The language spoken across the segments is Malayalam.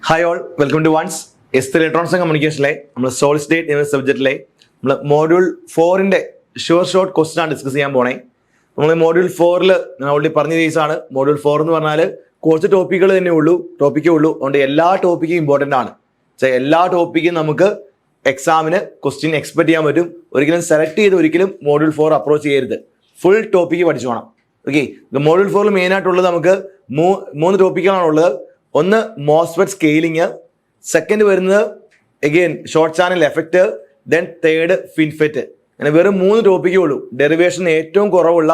Hi all, welcome to ones electronics and കമ്മ്യൂണിക്കേഷനിലെ നമ്മൾ സോളിഡ് സ്റ്റേറ്റ് എന്ന സബ്ജക്റ്റിലെ നമ്മൾ മോഡ്യൂൾ 4-ന്റെ ഷോർട്ട് ക്വസ്റ്റൻ ആണ് ഡിസ്കസ് ചെയ്യാൻ പോണേ. നമ്മൾ മോഡ്യൂൾ 4 ഞാൻ ഓൾറെഡി പറഞ്ഞ കേസാണ്. മോഡ്യൂൾ 4 എന്ന് പറഞ്ഞാൽ കുറച്ച് ടോപ്പിക്കുകൾ തന്നെ ഉള്ളൂ, അതുകൊണ്ട് എല്ലാ ടോപ്പിക്കും ഇമ്പോർട്ടൻ്റ് ആണ്. എല്ലാ ടോപ്പിക്കും നമുക്ക് എക്സാമിന് ക്വസ്റ്റ്യൻ എക്സ്പെക്ട് ചെയ്യാൻ പറ്റും. ഒരിക്കലും സെലക്ട് ചെയ്ത് ഒരിക്കലും മോഡ്യൂൾ 4 അപ്രോച്ച് ചെയ്യരുത്. ഫുൾ ടോപ്പിക്ക് പഠിച്ചു വേണം. ഓക്കെ, മോഡ്യൂൾ 4 മെയിൻ ആയിട്ടുള്ളത് നമുക്ക് മൂന്ന് ടോപ്പിക്കുകളാണുള്ളത്. ഒന്ന് മോസ്ഫെറ്റ് സ്കെയിലിംഗ്, സെക്കൻഡ് വരുന്നത് again short channel effect, then third FinFET. അങ്ങനെ വെറും 3 ടോപ്പിക്കേ ഉള്ളൂ. ഡെറിവേഷൻ ഏറ്റവും കുറവുള്ള,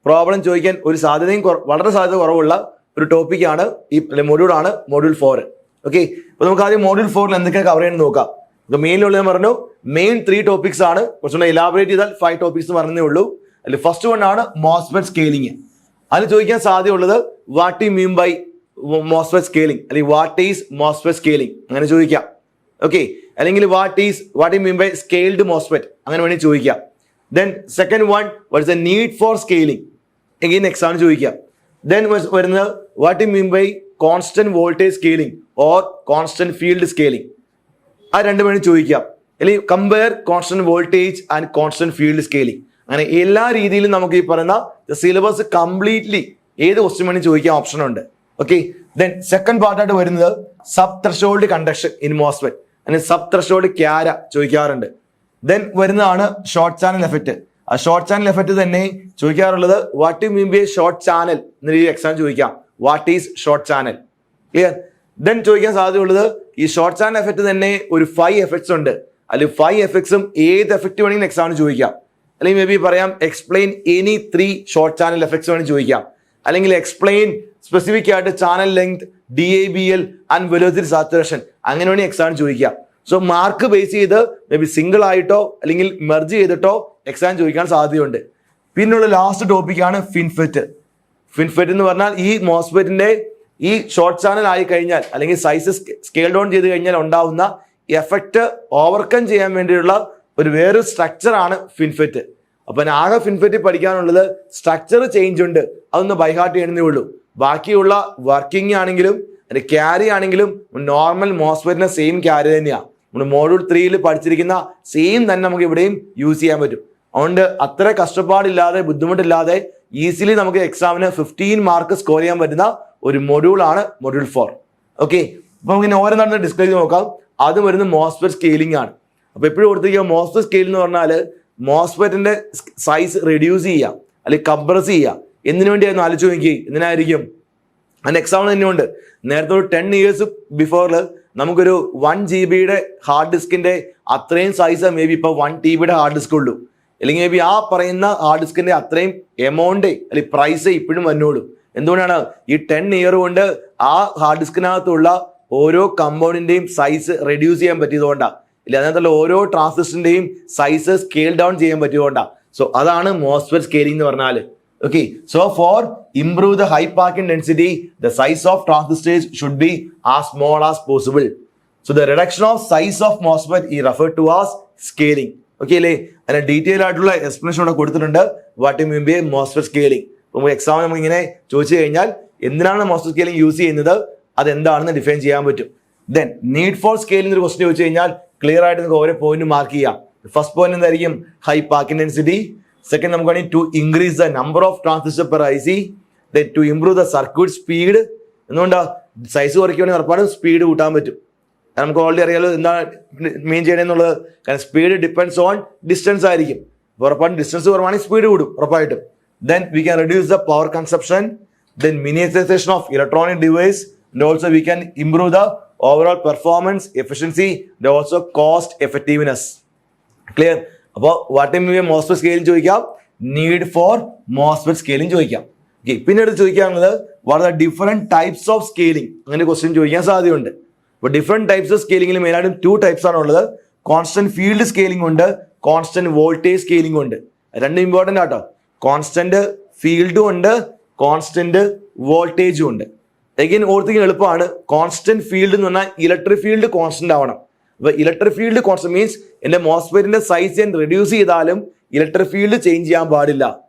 പ്രോബ്ലം ചോദിക്കാൻ ഒരു സാധ്യതയും വളരെ സാധ്യത കുറവുള്ള ഒരു ടോപ്പിക്കാണ് ഈ മൊഡ്യൂളാണ് മോഡ്യൂൾ 4. ഓക്കെ, അപ്പോൾ നമുക്ക് ആദ്യം മോഡ്യൂൾ 4 എന്തൊക്കെ കവർ ചെയ്യാൻ നോക്കാം. മെയിനിലുള്ള ഞാൻ പറഞ്ഞു മെയിൻ 3 ടോപ്പിക്സ് ആണ്. കുറച്ചുകൂടെ ഇലാബറേറ്റ് ചെയ്താൽ 5 ടോപ്പിക്സ് പറഞ്ഞതേ ഉള്ളൂ. അതിൽ ഫസ്റ്റ് വൺ ആണ് മോസ്ഫെറ്റ് സ്കെയിലിംഗ്. അതിൽ ചോദിക്കാൻ സാധ്യതയുള്ളത് what you mean by MOSFET scaling, അല്ലെങ്കിൽ വാട്ട് ഈസ് മോസ്ഫെറ്റ് സ്കെയിലിംഗ് അങ്ങനെ ചോദിക്കാം. ഓക്കെ, അല്ലെങ്കിൽ what you mean by scaled MOSFET അങ്ങനെ വേണമെങ്കിൽ ചോദിക്കാം. Then second one what is the need for scaling, again എക്സാമിന് ചോദിക്കാം. ദെൻ വരുന്നത് what you mean by constant voltage scaling or constant field scaling, ആ രണ്ടും വേണമെങ്കിൽ ചോദിക്കാം. അല്ലെങ്കിൽ compare constant voltage and constant field scaling. അങ്ങനെ എല്ലാ രീതിയിലും നമുക്ക് ഈ പറയുന്ന സിലബസ് കംപ്ലീറ്റ്ലി ഏത് ക്വസ്റ്റ്യൻ വേണമെങ്കിൽ ചോദിക്കാൻ ഓപ്ഷൻ ഉണ്ട്. ഓക്കെ, ദെൻ സെക്കൻഡ് പാർട്ടായിട്ട് വരുന്നത് sub threshold conduction in MOSFET, അല്ലെങ്കിൽ സബ് ത്രെഷോൾഡ് ക്യാര ചോദിക്കാറുണ്ട്. ദെൻ വരുന്നതാണ് ഷോർട്ട് ചാനൽ എഫക്റ്റ്. ആ ഷോർട്ട് ചാനൽ എഫക്റ്റ് തന്നെ ചോദിക്കാറുള്ളത് what you mean by short channel എന്ന രീതിയിൽ എക്സാം ചോദിക്കാം. What is short channel, clear. Then ചോദിക്കാൻ സാധ്യതയുള്ളത് ഈ ഷോർട്ട് ചാനൽ എഫക്റ്റ് തന്നെ ഒരു 5 എഫക്ട്സ് ഉണ്ട്. അതിൽ 5 എഫക്ട്സും ഏത് എഫക്റ്റ് വേണമെങ്കിലും എക്സാമിന് ചോദിക്കാം. അല്ലെങ്കിൽ മേ ബി പറയാം explain any 3 short channel effects വേണമെങ്കിൽ ചോദിക്കാം. അല്ലെങ്കിൽ എക്സ്പ്ലെയിൻ സ്പെസിഫിക് ആയിട്ട് channel length, DABL and velocity saturation അങ്ങനെ വേണമെങ്കിൽ എക്സാമിന് ചോദിക്കാം. സോ മാർക്ക് ബേസ് ചെയ്ത് മേ ബി സിംഗിൾ ആയിട്ടോ അല്ലെങ്കിൽ മെർജ് ചെയ്തിട്ടോ എക്സാം ചോദിക്കാൻ സാധ്യതയുണ്ട്. പിന്നുള്ള ലാസ്റ്റ് ടോപ്പിക്കാണ് ഫിൻഫെറ്റ്. ഫിൻഫെറ്റ് എന്ന് പറഞ്ഞാൽ ഈ മോസ്ഫെറ്റിന്റെ ഈ ഷോർട്ട് ചാനൽ ആയി കഴിഞ്ഞാൽ അല്ലെങ്കിൽ സൈസ് സ്കെയിൽ ഡൗൺ ചെയ്ത് കഴിഞ്ഞാൽ ഉണ്ടാവുന്ന എഫക്റ്റ് ഓവർകം ചെയ്യാൻ വേണ്ടിയുള്ള ഒരു വേറൊരു സ്ട്രക്ചർ ആണ് ഫിൻഫെറ്റ്. അപ്പൊ ആകെ ഫിൻഫെറ്റ് പഠിക്കാനുള്ളത് സ്ട്രക്ചർ ചേഞ്ച് ഉണ്ട്, അതൊന്ന് ബൈഹാർട്ട് ചെയ്യണമെന്നേ ഉള്ളൂ. ബാക്കിയുള്ള വർക്കിംഗ് ആണെങ്കിലും ക്യാരി ആണെങ്കിലും നോർമൽ മോസ്ഫെറ്റിന്റെ സെയിം ക്യാരി തന്നെയാണ്. നമ്മൾ മോഡ്യൂൾ 3 പഠിച്ചിരിക്കുന്ന സെയിം തന്നെ നമുക്ക് ഇവിടെയും യൂസ് ചെയ്യാൻ പറ്റും. അതുകൊണ്ട് അത്ര കഷ്ടപ്പാടില്ലാതെ ബുദ്ധിമുട്ടില്ലാതെ ഈസിലി നമുക്ക് എക്സാമിന് 15 മാർക്ക് സ്കോർ ചെയ്യാൻ പറ്റുന്ന ഒരു മൊഡ്യൂളാണ് മൊഡ്യൂൾ 4. ഓക്കെ, അപ്പൊ നമുക്ക് ഓരോന്നാണ് ഡിസ്കസ് ചെയ്ത് നോക്കാം. ആദ്യം വരുന്നത് മോസ്ഫെറ്റ് സ്കെയിലിംഗ് ആണ്. അപ്പൊ എപ്പോഴും കൊടുത്തിരിക്കുക മോസ്ഫെറ്റ് സ്കെയിൽ എന്ന് പറഞ്ഞാൽ മോസ്ഫെറ്റിന്റെ സൈസ് റെഡ്യൂസ് ചെയ്യാം അല്ലെങ്കിൽ കംപ്രസ് ചെയ്യാം. എന്തിനു വേണ്ടിയായിരുന്നു ആലോചിച്ച് നോക്കി, എന്തിനായിരിക്കും? അതിന്റെ എക്സാമ്പിൾ തന്നെ ഉണ്ട്. നേരത്തെ ഒരു 10 ഇയേഴ്സ് ബിഫോറിൽ നമുക്കൊരു 1 GB ഹാർഡ് ഡിസ്കിന്റെ അത്രയും സൈസ് മേ ബി ഇപ്പൊ 1 TB ഹാർഡ് ഡിസ്ക് ഉള്ളൂ. അല്ലെങ്കിൽ മേ ബി ആ പറയുന്ന ഹാർഡ് ഡിസ്കിന്റെ അത്രയും എമൗണ്ട് അല്ലെങ്കിൽ പ്രൈസ് ഇപ്പോഴും വന്നോളൂ. എന്തുകൊണ്ടാണ്? ഈ 10 ഇയർ കൊണ്ട് ആ ഹാർഡ് ഡിസ്കിനകത്തുള്ള ഓരോ കമ്പൗണ്ടിന്റെയും സൈസ് റെഡ്യൂസ് ചെയ്യാൻ പറ്റിയതുകൊണ്ടാണ്. ഇല്ല അതിനകത്തുള്ള ഓരോ ട്രാൻസിസ്റ്ററിന്റെയും സൈസ് സ്കെയിൽ ഡൗൺ ചെയ്യാൻ പറ്റിയതുകൊണ്ടാണ്. സോ അതാണ് മോസ്ഫെറ്റ് സ്കെയിലിംഗ് എന്ന് പറഞ്ഞാൽ. Okay, so for improve the high packing density the size of transistors should be as small as possible. So the reduction of size of MOSFET ഈ refer to as scaling. Okay അല്ലേ? അതിന് ഡീറ്റെയിൽ ആയിട്ടുള്ള എക്സ്പ്ലനേഷൻ ഇവിടെ കൊടുത്തിട്ടുണ്ട്. What you mean by MOSFET scaling. അപ്പോൾ എക്സാം നമുക്ക് ഇങ്ങനെ ചോദിച്ചു കഴിഞ്ഞാൽ എന്തിനാണ് മോസ്ഫെറ്റ് സ്കെയിലിംഗ് യൂസ് ചെയ്യുന്നത്, അതെന്താണെന്ന് ഡിഫൈൻ ചെയ്യാൻ പറ്റും. ദെൻ നീഡ് ഫോർ സ്കെയിലിംഗ് ഒരു ക്വസ്റ്റ്യൻ ചോദിച്ചു കഴിഞ്ഞാൽ ക്ലിയർ ആയിട്ട് നമുക്ക് ഓരോ പോയിന്റ് മാർക്ക് ചെയ്യാം. ഫസ്റ്റ് പോയിന്റ് എന്തായിരിക്കും? High packing density. സെക്കൻഡ് നമുക്ക് വേണമെങ്കിൽ to increase the number of transistor per IC. Then to improve the circuit speed. എന്തുകൊണ്ടാ? സൈസ് കുറയ്ക്കുകയാണെങ്കിൽ ഉറപ്പാണ് സ്പീഡ് കൂട്ടാൻ പറ്റും. നമുക്ക് ഓൾറെഡി അറിയാലോ എന്താണ് മെയിൻ ചെയ്യണമെന്നുള്ളത്. കാരണം സ്പീഡ് ഡിപ്പെൻഡ്സ് ഓൺ ഡിസ്റ്റൻസ് ആയിരിക്കും. ഉറപ്പാണ് ഡിസ്റ്റൻസ് കുറവാണെങ്കിൽ സ്പീഡ് കൂടും ഉറപ്പായിട്ടും. Then we can reduce the power consumption, then miniaturization of electronic device, and also we can improve the overall performance, efficiency, and also cost effectiveness. Clear? അപ്പോൾ what mean by MOSFET scaling ചോദിക്കാം, നീഡ് ഫോർ മോസ്ഫെറ്റ് സ്കെയിലിംഗ് ചോദിക്കാം. ഓക്കെ, പിന്നെ എടുത്ത് ചോദിക്കാനുള്ളത് what are the different types of scaling അങ്ങനെ ക്വസ്റ്റ്യൻ ചോദിക്കാൻ സാധ്യതയുണ്ട്. അപ്പോൾ ഡിഫറെന്റ് ടൈപ്സ് ഓഫ് സ്കെയിലിംഗിൽ മെയിനായിട്ടും 2 ടൈപ്സ് ആണ് ഉള്ളത്. കോൺസ്റ്റന്റ് ഫീൽഡ് സ്കെയിലിംഗ് ഉണ്ട്, കോൺസ്റ്റന്റ് വോൾട്ടേജ് സ്കെയിലിംഗ് ഉണ്ട്. രണ്ടും ഇമ്പോർട്ടൻ്റ് ആട്ടോ. കോൺസ്റ്റന്റ് ഫീൽഡും ഉണ്ട്, കോൺസ്റ്റന്റ് വോൾട്ടേജും ഉണ്ട്. എഗെയിൻ ഓർത്തിക്കാൻ എളുപ്പമാണ്. കോൺസ്റ്റന്റ് ഫീൽഡ് എന്ന് പറഞ്ഞാൽ ഇലക്ട്രിക് ഫീൽഡ് കോൺസ്റ്റന്റ് ആവണം. അപ്പൊ ഇലക്ട്രിക് ഫീൽഡ് കോൺസ്റ്റന്റ് മീൻസ് എന്റെ മോസ്ഫെറ്റിന്റെ സൈസ് ഞാൻ റെഡ്യൂസ് ചെയ്താലും ഇലക്ട്രിക് ഫീൽഡ് ചേഞ്ച് ചെയ്യാൻ പാടില്ല.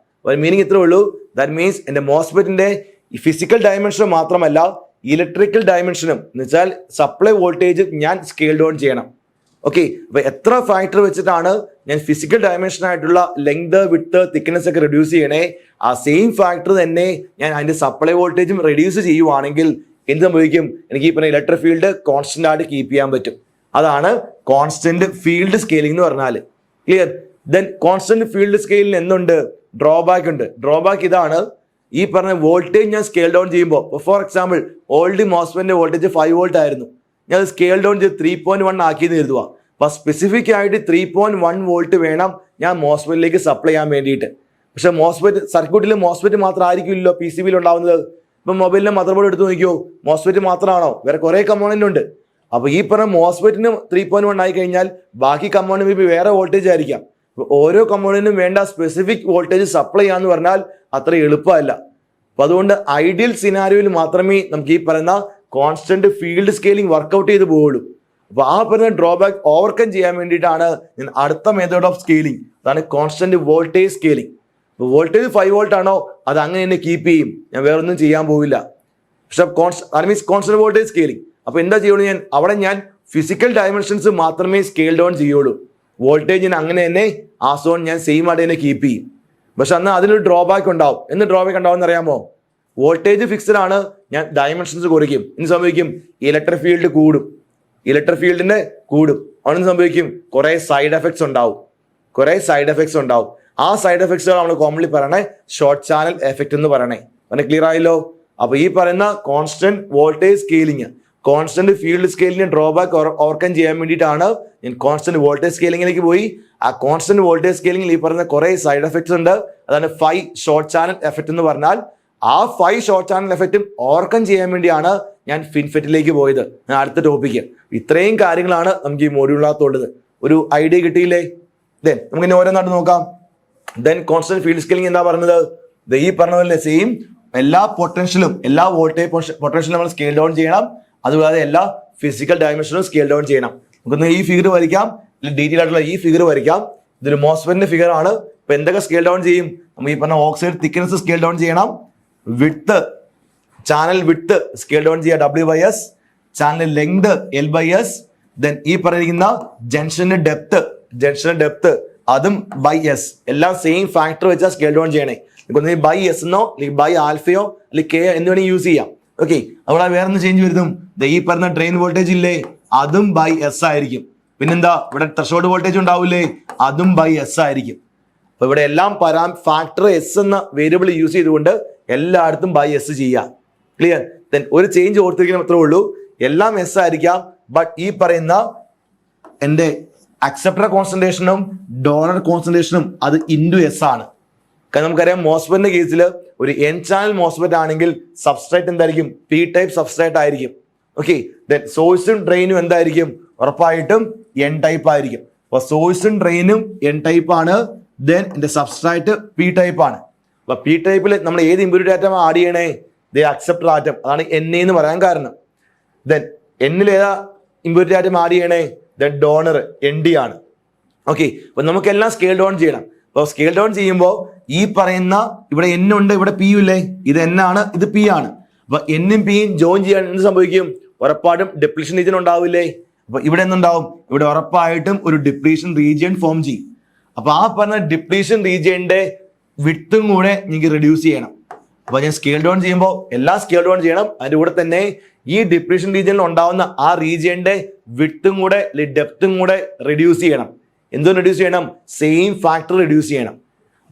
മീനിങ് ഇത്രേ ഉള്ളൂ. ദാറ്റ് മീൻസ് എന്റെ മോസ്ഫെറ്റിന്റെ ഫിസിക്കൽ ഡയമെൻഷൻ മാത്രമല്ല ഇലക്ട്രിക്കൽ ഡയമെൻഷനും എന്ന് വെച്ചാൽ സപ്ലൈ വോൾട്ടേജ് ഞാൻ സ്കെയിൽ ഡൗൺ ചെയ്യണം. ഓക്കെ, അപ്പൊ എത്ര ഫാക്ടർ വെച്ചിട്ടാണ് ഞാൻ ഫിസിക്കൽ ഡയമെൻഷൻ ആയിട്ടുള്ള ലെങ്ത്, വിഡ്ത്ത്, തിക്നെസ് ഒക്കെ റെഡ്യൂസ് ചെയ്യണേ, ആ സെയിം ഫാക്ടർ തന്നെ ഞാൻ അതിന്റെ സപ്ലൈ വോൾട്ടേജും റെഡ്യൂസ് ചെയ്യുവാണെങ്കിൽ എന്ത് സംഭവിക്കും? എനിക്ക് ഈ പറഞ്ഞ ഇലക്ട്രിക് ഫീൽഡ് കോൺസ്റ്റന്റ് ആയിട്ട് കീപ്പ് ചെയ്യാൻ പറ്റും. അതാണ് കോൺസ്റ്റന്റ് ഫീൽഡ് സ്കെയിലിംഗ് എന്ന് പറഞ്ഞാൽ. ക്ലിയർ? ദെൻ കോൺസ്റ്റന്റ് ഫീൽഡ് സ്കെയിലിന് എന്തുണ്ട്? ഡ്രോബാക്ക് ഉണ്ട്. ഡ്രോബാക്ക് ഇതാണ്, ഈ പറഞ്ഞ വോൾട്ടേജ് ഞാൻ സ്കെയിൽ ഡൗൺ ചെയ്യുമ്പോൾ, ഫോർ എക്സാമ്പിൾ ഓൾഡ് മോസ്ഫെറ്റിന്റെ വോൾട്ടേജ് 5 വോൾട്ട് ആയിരുന്നു, ഞാൻ സ്കെയിൽ ഡൗൺ ചെയ്ത് 3.1 ആക്കിയെന്ന് കരുതുക. അപ്പൊ സ്പെസിഫിക് ആയിട്ട് 3.1 വോൾട്ട് വേണം ഞാൻ മോസ്ഫെറ്റിലേക്ക് സപ്ലൈ ചെയ്യാൻ വേണ്ടിയിട്ട്. പക്ഷെ മോസ്ഫെറ്റ് സർക്യൂട്ടിൽ മോസ്ഫെറ്റ് മാത്രം ആയിരിക്കില്ലല്ലോ പി സി ബിയിൽ ഉണ്ടാവുന്നത്. ഇപ്പൊ മൊബൈലിലെ മദർ ബോർഡ് എടുത്ത് നോക്കിയോ, മോസ്ഫെറ്റ് മാത്രമാണോ? വേറെ കുറെ കമ്പോണന്റ് ഉണ്ട്. അപ്പൊ ഈ പറഞ്ഞ മോസ്ഫെറ്റിന് 3.1 ആയി കഴിഞ്ഞാൽ ബാക്കി കമ്പോണന്റ് വേറെ വോൾട്ടേജ് ആയിരിക്കാം. ഓരോ കമ്പോണന്റിനും വേണ്ട സ്പെസിഫിക് വോൾട്ടേജ് സപ്ലൈ ചെയ്യാന്ന് പറഞ്ഞാൽ അത്ര എളുപ്പമല്ല. അപ്പൊ അതുകൊണ്ട് ഐഡിയൽ സിനാരിയോയിൽ മാത്രമേ നമുക്ക് ഈ പറയുന്ന കോൺസ്റ്റന്റ് ഫീൽഡ് സ്കെയിലിംഗ് വർക്ക്ഔട്ട് ചെയ്ത് പോവുള്ളൂ. അപ്പൊ ആ പറയുന്ന ഡ്രോബാക്ക് ഓവർകം ചെയ്യാൻ വേണ്ടിയിട്ടാണ് ഞാൻ അടുത്ത മെത്തേഡ് ഓഫ് സ്കെയിലിംഗ്, അതാണ് കോൺസ്റ്റന്റ് വോൾട്ടേജ് സ്കെയിലിംഗ്. ഇപ്പൊ വോൾട്ടേജ് 5 വോൾട്ട് ആണോ അത് അങ്ങനെ തന്നെ കീപ്പ് ചെയ്യും, ഞാൻ വേറെ ഒന്നും ചെയ്യാൻ പോവില്ല. പക്ഷെ കോൺസ്റ്റന്റ് വോൾട്ടേജ് സ്കെയിലിംഗ് അപ്പൊ എന്താ ചെയ്യുള്ളൂ? ഞാൻ ഫിസിക്കൽ ഡയമെൻഷൻസ് മാത്രമേ സ്കെയിൽ ഡൗൺ ചെയ്യുള്ളൂ. വോൾട്ടേജിന് അങ്ങനെ തന്നെ ആ സോൺ ഞാൻ സെയിം ആയിട്ട് തന്നെ കീപ്പ് ചെയ്യും. പക്ഷെ അന്ന് അതിനൊരു ഡ്രോബാക്ക് ഉണ്ടാവും. എന്ന് ഡ്രോബാക്ക് ഉണ്ടാവും എന്നറിയാമോ? വോൾട്ടേജ് ഫിക്സഡ് ആണ്, ഞാൻ ഡയമെൻഷൻസ് കുറയ്ക്കും. എന്ത് സംഭവിക്കും? ഇലക്ട്രിക് ഫീൽഡ് കൂടും, ഇലക്ട്രിക് ഫീൽഡിന്റെ കൂടും. അവിടെ സംഭവിക്കും കുറെ സൈഡ് എഫക്ട്സ് ഉണ്ടാവും. ആ സൈഡ് എഫക്ട്സുകൾ നമ്മൾ കോമൺലി പറയണേ ഷോർട്ട് ചാനൽ എഫക്ട് എന്ന് പറയണേ. അങ്ങനെ ക്ലിയർ ആയല്ലോ? അപ്പൊ ഈ പറയുന്ന constant voltage scaling, constant field scaling drawback overcome ചെയ്യാൻ വേണ്ടിയിട്ടാണ് ഞാൻ കോൺസ്റ്റന്റ് വോൾട്ടേജ് സ്കെയിലിംഗിലേക്ക് പോയി. ആ കോൺസ്റ്റന്റ് വോൾട്ടേജ് സ്കെയിലിംഗിൽ ഈ പറയുന്ന കുറെ സൈഡ് എഫക്ട്സ് ഉണ്ട്. അതാണ് 5 ഷോർട്ട് ചാനൽ എഫക്ട് എന്ന് പറഞ്ഞാൽ. ആ 5 ഷോർട്ട് ചാനൽ എഫക്റ്റും ഓവർകം ചെയ്യാൻ വേണ്ടിയാണ് ഞാൻ ഫിൻഫെറ്റിലേക്ക് പോയത്. അടുത്ത ടോപ്പിക്ക് ഇത്രയും കാര്യങ്ങളാണ് നമുക്ക് ഈ മോഡ്യൂളിനകത്തുള്ളത്. ഒരു ഐഡിയ കിട്ടിയില്ലേ? ദെൻ നമുക്ക് ഇനി ഓരോന്നായിട്ട് നോക്കാം. ദെൻ കോൺസ്റ്റന്റ് ഫീൽഡ് സ്കെയിലിംഗ് എന്താ പറഞ്ഞത്? ഈ പറഞ്ഞ പോലെ സെയിം എല്ലാ പൊട്ടൻഷ്യലും, എല്ലാ വോൾട്ടേജ് പൊട്ടൻഷ്യലും നമ്മൾ സ്കെയിൽ ഡൗൺ ചെയ്യണം. അതുകൂടാതെ എല്ലാ ഫിസിക്കൽ ഡയമെൻഷനും സ്കെയിൽ ഡൗൺ ചെയ്യണം. നമുക്കൊന്ന് ഈ ഫിഗർ വരയ്ക്കാം, ഡീറ്റെയിൽ ആയിട്ടുള്ള ഈ ഫിഗർ വരയ്ക്കാം. ഇതൊരു മോസ്ഫെറ്റിന്റെ ഫിഗർ ആണ്. ഇപ്പൊ എന്തൊക്കെ സ്കെയിൽ ഡൗൺ ചെയ്യും? നമ്മൾ ഈ പറഞ്ഞ ഓക്സൈഡ് തിക്നെസ് സ്കെയിൽ ഡൗൺ ചെയ്യണം, width, channel width scale down ചെയ്യുക W/S, channel length L/S, then ഈ പറയുന്ന ജംഗ്ഷന്റെ ഡെപ്ത് അതും by/S, എല്ലാം സെയിം ഫാക്ടർ വെച്ചാൽ സ്കെയിൽ ഡൗൺ ചെയ്യണേ. by/S എന്നോ അല്ലെങ്കിൽ ബൈ ആൽഫയോ അല്ലെങ്കിൽ K എന്ന് വേണമെങ്കിൽ യൂസ് ചെയ്യാം. ഓക്കെ, അവിടെ വേറെ ഒന്ന് ചേഞ്ച് വരുത്തും. ഈ പറഞ്ഞ ഡ്രെയിൻ വോൾട്ടേജ് ഇല്ലേ, അതും by/S ആയിരിക്കും. പിന്നെന്താ, ഇവിടെ ത്രെഷോൾഡ് വോൾട്ടേജ് ഉണ്ടാവില്ലേ, അതും by/S ആയിരിക്കും. അപ്പൊ ഇവിടെ എല്ലാം ഫാക്ടർ S എന്ന വേരിയബിൾ യൂസ് ചെയ്തുകൊണ്ട് എല്ലായിടത്തും by/S ചെയ്യാം. ക്ലിയർ? ദെൻ ഒരു ചേഞ്ച് ഓർത്തിരിക്കണം, അത്രേ ഉള്ളൂ. എല്ലാം S ആയിരിക്കാം, ബട്ട് ഈ പറയുന്ന എന്റെ അക്സെപ്റ്റർ കോൺസെൻട്രേഷനും ഡോണർ കോൺസെൻട്രേഷനും അത് *S ആണ്. കാരണം നമുക്കറിയാം മോസ്ഫെറ്റിന്റെ കേസിൽ ഒരു N ചാനൽ മോസ്ഫെറ്റ് ആണെങ്കിൽ സബ്സ്ട്രേറ്റ് എന്തായിരിക്കും? P ടൈപ്പ് സബ്സ്ട്രേറ്റ് ആയിരിക്കും. ഓക്കെ, ദെൻ സോഴ്സും ഡ്രെയിനും എന്തായിരിക്കും? ഉറപ്പായിട്ടും N ടൈപ്പ് ആയിരിക്കും. അപ്പൊ സോഴ്സും ഡ്രെയിനും N ടൈപ്പ് ആണ്. ദെൻ എന്റെ സബ്സ്ട്രേറ്റ് P ടൈപ്പ് ആണ്. അപ്പൊ P ടൈപ്പിൽ നമ്മൾ ഏത് ഇമ്പ്യൂരിറ്റി ആറ്റം ആഡ് ചെയ്യണേ? അക്സെപ്റ്റർ ആറ്റം, അതാണ് Na എന്ന് പറയാൻ കാരണം. ദെൻ എന്നിൽ ഏതാ ഇമ്പ്യൂരിറ്റി ആറ്റം ആഡ് ചെയ്യണേ? ദെൻ ഡോണർ ND ആണ്. ഓക്കെ, അപ്പൊ നമുക്കെല്ലാം സ്കെയിൽ ഡൗൺ ചെയ്യണം. അപ്പോൾ സ്കെയിൽ ഡൗൺ ചെയ്യുമ്പോൾ ഈ പറയുന്ന ഇവിടെ N ഉണ്ട്, ഇവിടെ P ഇല്ലേ, ഇത് N ആണ്, ഇത് P ആണ്. അപ്പൊ N-ഉം P-യും ജോയിൻ ചെയ്യാൻ എന്ത് സംഭവിക്കും? ഉറപ്പായിട്ടും ഡിപ്ലീഷൻ റീജിയൻ ഉണ്ടാവില്ലേ? അപ്പൊ ഇവിടെ എന്തുണ്ടാവും? ഇവിടെ ഉറപ്പായിട്ടും ഒരു ഡിപ്ലീഷൻ റീജിയൻ ഫോം ചെയ്യും. അപ്പൊ ആ പറഞ്ഞ ഡിപ്ലീഷൻ റീജിയന്റെ വിഡ്ത്തും കൂടെ നിങ്ങൾക്ക് റെഡ്യൂസ് ചെയ്യണം. അപ്പൊ ഞാൻ സ്കെയിൽ ഡൗൺ ചെയ്യുമ്പോൾ എല്ലാം സ്കെയിൽ ഡൗൺ ചെയ്യണം. അതിന്റെ കൂടെ തന്നെ ഈ ഡിപ്ലീഷൻ റീജിയനിൽ ഉണ്ടാവുന്ന ആ റീജിയന്റെ വിഡ്ത്തും കൂടെ ഡെപ്തും കൂടെ റെഡ്യൂസ് ചെയ്യണം. എന്തോ റെഡ്യൂസ് ചെയ്യണം? സെയിം ഫാക്ടർ റെഡ്യൂസ് ചെയ്യണം.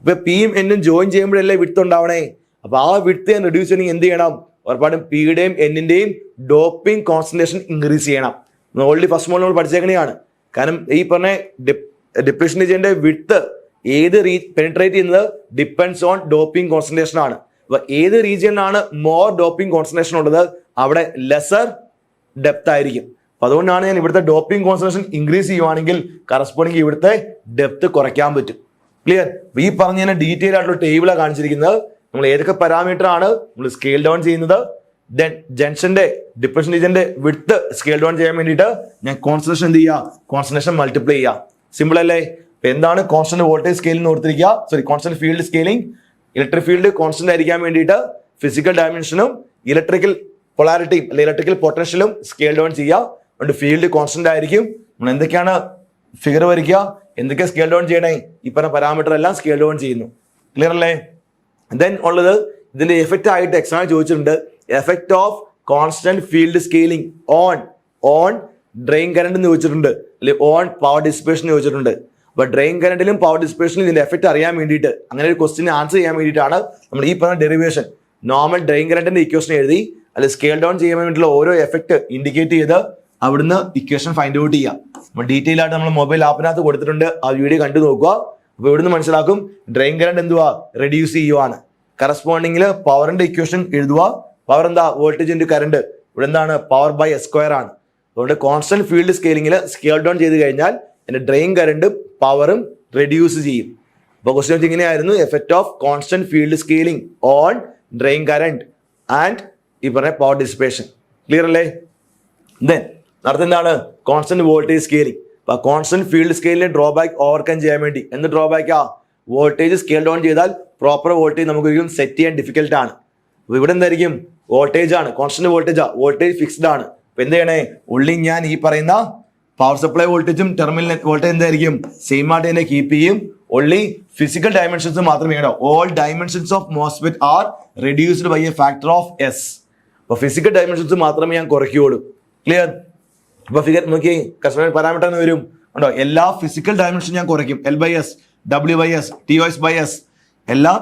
ഇപ്പൊ P-യും N-ഉം ജോയിൻ ചെയ്യുമ്പോഴല്ലേ വിഡ്ത്ത് ഉണ്ടാവണേ. അപ്പൊ ആ വിഡ്ത്ത് ഞാൻ റെഡ്യൂസ് ചെയ്യണമെങ്കിൽ എന്ത് ചെയ്യണം? ഉറപ്പാടും P-യുടെയും N-ന്റെയും ഡോപ്പിംഗ് കോൺസെൻട്രേഷൻ ഇൻക്രീസ് ചെയ്യണം. ഓൾറെഡി ഫസ്റ്റ് മോഡിൽ നമ്മൾ പഠിച്ചേക്കണെയാണ്. കാരണം ഈ പറഞ്ഞ ഡിപ്ലീഷൻ റീജിയന്റെ വിഡ്ത്ത് ഏത് പെനിട്രേറ്റ് ചെയ്യുന്നത് ഡിപ്പെൻഡ്സ് ഓൺ ഡോപ്പിംഗ് കോൺസെൻട്രേഷൻ ആണ്. അപ്പൊ ഏത് റീജിയനിലാണ് മോർ ഡോപ്പിംഗ് കോൺസെൻട്രേഷൻ ഉള്ളത് അവിടെ ലെസർ ഡെപ്ത് ആയിരിക്കും. അപ്പൊ അതുകൊണ്ടാണ് ഞാൻ ഇവിടുത്തെ ഡോപ്പിംഗ് കോൺസെൻട്രേഷൻ ഇൻക്രീസ് ചെയ്യുവാണെങ്കിൽ കറസ്പോണ്ടിങ് ഇവിടുത്തെ ഡെപ്ത് കുറയ്ക്കാൻ പറ്റും. ക്ലിയർ? ഈ പറഞ്ഞ ഡീറ്റെയിൽ ആയിട്ടുള്ള ടേബിളാണ് കാണിച്ചിരിക്കുന്നത്. നമ്മൾ ഏതൊക്കെ പാരാമീറ്റർ ആണ് നമ്മൾ സ്കെയിൽ ഡൗൺ ചെയ്യുന്നത്. ദെൻ ജംഗ്ഷന്റെ ഡിപ്രഷൻ റീജിയന്റെ വിഡ്ത്ത് സ്കെയിൽ ഡൗൺ ചെയ്യാൻ വേണ്ടിയിട്ട് ഞാൻ കോൺസെൻട്രേഷൻ എന്ത് ചെയ്യുക? കോൺസെൻട്രേഷൻ മൾട്ടിപ്ലൈ ചെയ്യുക. സിമ്പിൾ അല്ലേ? എന്താണ് കോൺസ്റ്റന്റ് വോൾട്ടേജ് സ്കെയിലിംഗ് ഓർത്തിരിക്കുക. Constant field scaling. Electric field constant ആയിരിക്കാൻ വേണ്ടിയിട്ട് ഫിസിക്കൽ ഡയമെൻഷനും ഇലക്ട്രിക്കൽ പൊളാരിറ്റിയും അല്ലെങ്കിൽ ഇലക്ട്രിക്കൽ പൊട്ടൻഷ്യലും സ്കെയിൽ ഡൗൺ ചെയ്യുക. അതുകൊണ്ട് ഫീൽഡ് കോൺസ്റ്റന്റ് ആയിരിക്കും. നമ്മൾ എന്തൊക്കെയാണ് ഫിഗർ വരയ്ക്കുക, എന്തൊക്കെ സ്കെയിൽ ഡൗൺ ചെയ്യണേ, ഈ പറഞ്ഞ പാരാമീറ്റർ എല്ലാം സ്കെയിൽ ഡൗൺ ചെയ്യുന്നു. ക്ലിയർ അല്ലേ? ദെൻ ഉള്ളത് ഇതിന്റെ എഫക്റ്റ് ആയിട്ട് എക്സാം ചോദിച്ചിട്ടുണ്ട്. Effect of constant field scaling on drain current എന്ന് ചോദിച്ചിട്ടുണ്ട്, അല്ലെങ്കിൽ ഓൺ പവർ ഡിസിപ്പേഷൻ ചോദിച്ചിട്ടുണ്ട്. അപ്പൊ ഡ്രെയിൻ കറന്റിലും പവർ ഡിസിപ്പേഷനിലും ഇതിന്റെ എഫക്ട് അറിയാൻ വേണ്ടിയിട്ട്, അങ്ങനെ ഒരു ക്വസ്റ്റിന് ആൻസർ ചെയ്യാൻ വേണ്ടിയിട്ടാണ് നമ്മൾ ഈ പറഞ്ഞ ഡെറിവേഷൻ നോർമൽ ഡ്രെയിൻ കറന്റിന്റെ ഇക്വേഷൻ എഴുതി അല്ലെ സ്കെയിൽ ഡൗൺ ചെയ്യാൻ വേണ്ടിയിട്ടുള്ള ഓരോ എഫക്ട് ഇൻഡിക്കേറ്റ് ചെയ്ത് അവിടുന്ന് ഇക്വേഷൻ ഫൈൻഡ് ഔട്ട് ചെയ്യാം. നമ്മൾ ഡീറ്റെയിൽ ആയിട്ട് നമ്മൾ മൊബൈൽ ആപ്പിനകത്ത് കൊടുത്തിട്ടുണ്ട്, ആ വീഡിയോ കണ്ടു നോക്കുക. അപ്പൊ ഇവിടുന്ന് മനസ്സിലാക്കും ഡ്രെയിൻ കറന്റ് എന്തുവാ, റെഡ്യൂസ് ചെയ്യുവാണ്. കറസ്പോണ്ടിങ്ങിൽ പവറിന്റെ ഇക്വേഷൻ എഴുതുക. പവർ എന്താ, വോൾട്ടേജ് ഇൻറ്റു കറന്റ്. ഇവിടെ എന്താണ്, പവർ ബൈ എസ് സ്ക്വയർ ആണ്. അതുകൊണ്ട് കോൺസ്റ്റന്റ് ഫീൽഡ് സ്കെയിലിംഗിൽ സ്കെയിൽ ഡൗൺ ചെയ്ത് കഴിഞ്ഞാൽ എന്റെ ഡ്രെയിൻ കറന്റും പവറും റെഡ്യൂസ് ചെയ്യും. അപ്പൊ ക്വസ്റ്റ്യൻ ഇങ്ങനെയായിരുന്നു, effect of constant field scaling on drain current and ഈ പറഞ്ഞ പവർ ഡിസിപ്പേഷൻ. ക്ലിയർ അല്ലേ? ദെൻ അടുത്ത എന്താണ്, കോൺസ്റ്റന്റ് വോൾട്ടേജ് സ്കെയിലിംഗ്. അപ്പൊ കോൺസ്റ്റന്റ് ഫീൽഡ് സ്കെയിലിനെ ഡ്രോബാക്ക് ഓവർകം ചെയ്യാൻ വേണ്ടി എന്ത് ഡ്രോബാക്കാ, വോൾട്ടേജ് സ്കെയിൽ ഡൗൺ ചെയ്താൽ പ്രോപ്പർ വോൾട്ടേജ് നമുക്ക് ഒരിക്കലും സെറ്റ് ചെയ്യാൻ ഡിഫിക്കൽട്ട് ആണ്. അപ്പൊ ഇവിടെ എന്തായിരിക്കും, വോൾട്ടേജ് ആണ്, കോൺസ്റ്റന്റ് വോൾട്ടേജാ, വോൾട്ടേജ് ഫിക്സ്ഡ് ആണ്. അപ്പൊ എന്ത് ചെയ്യണേ, ഉള്ളി ഞാൻ ഈ പറയുന്ന പവർ സപ്ലൈ വോൾട്ടേജും ടെർമിനൽ വോൾട്ടേജ് എന്തായിരിക്കും, സെയിം ആയിട്ട് തന്നെ കീപ്പ് ചെയ്യും. ഓൺലി ഫിസിക്കൽ ഡയമെൻഷൻസ് മാത്രമേ കേട്ടോ. All dimensions of MOSFET are reduced by a factor of S. അപ്പൊ ഫിസിക്കൽ ഡയമെൻഷൻസ് മാത്രമേ ഞാൻ കുറയ്ക്കുകയുള്ളൂ. ക്ലിയർ? അപ്പൊ ഫിഗർ നോക്കി, കസ്റ്റമർ പാരാമീറ്റർ എന്ന് വരും ഉണ്ടോ, എല്ലാ ഫിസിക്കൽ ഡയമെൻഷൻ ഞാൻ കുറയ്ക്കും. L by S, W by S, T S by S, എല്ലാ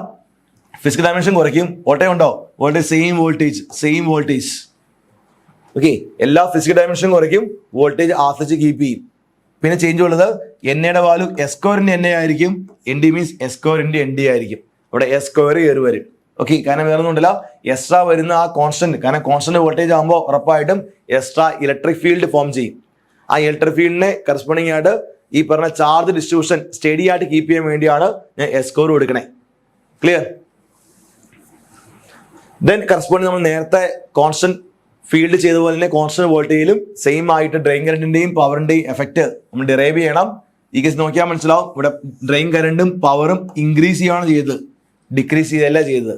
ഫിസിക്കൽ ഡയമെൻഷൻ കുറയ്ക്കും. വോൾട്ടേജ് ഉണ്ടോ, വോൾട്ടേജ് സെയിം വോൾട്ടേജ്. ഓക്കെ, എല്ലാ ഫിസിക്കൽ ഡയമെൻഷനും കുറയ്ക്കും, വോൾട്ടേജ് ആശ്രയിച്ച് കീപ്പ് ചെയ്യും. പിന്നെ ചേഞ്ച് ഉള്ളത് എണ്ണയുടെ വാല്യൂ എസ് സ്ക്വയറിന്റെ എണ്ണ ആയിരിക്കും, എൻ ഡി മീൻസ് എസ് സ്ക്വയറിന്റെ എൻ ഡി ആയിരിക്കും. അവിടെ എസ് സ്ക്വയർ കയറി വരും. ഓക്കെ, കാരണം വേറെ ഒന്നുമില്ല, എക്സ്ട്രാ വരുന്ന ആ കോൺസ്റ്റന്റ്, കാരണം കോൺസ്റ്റന്റ് വോൾട്ടേജ് ആകുമ്പോൾ ഉറപ്പായിട്ടും എക്സ്ട്രാ ഇലക്ട്രിക് ഫീൽഡ് ഫോം ചെയ്യും. ആ ഇലക്ട്രിക് ഫീൽഡിനെ കറസ്പോണ്ടിങ് ആയിട്ട് ഈ പറഞ്ഞ ചാർജ് ഡിസ്ട്രിബ്യൂഷൻ സ്റ്റഡി ആയിട്ട് കീപ്പ് ചെയ്യാൻ വേണ്ടിയാണ് ഞാൻ എസ് സ്ക്വയർ കൊടുക്കണേ. ക്ലിയർ? ദെൻ കറസ്പോണ്ടിങ് നമ്മൾ നേരത്തെ കോൺസ്റ്റന്റ് ഫീൽഡ് ചെയ്ത പോലെ തന്നെ കോൺസ്റ്റന്റ് വോൾട്ടേജിലും സെയിം ആയിട്ട് ഡ്രെയിൻ കറന്റിന്റെയും പവറിന്റെയും എഫക്ട് നമ്മൾ ഡിറൈവ് ചെയ്യണം. ഈ കേസ് നോക്കിയാൽ മനസ്സിലാവും, ഇവിടെ ഡ്രെയിൻ കറന്റും പവറും ഇൻക്രീസ് ചെയ്യുകയാണ് ചെയ്തത്, ഡിക്രീസ് ചെയ്തല്ല ചെയ്തത്.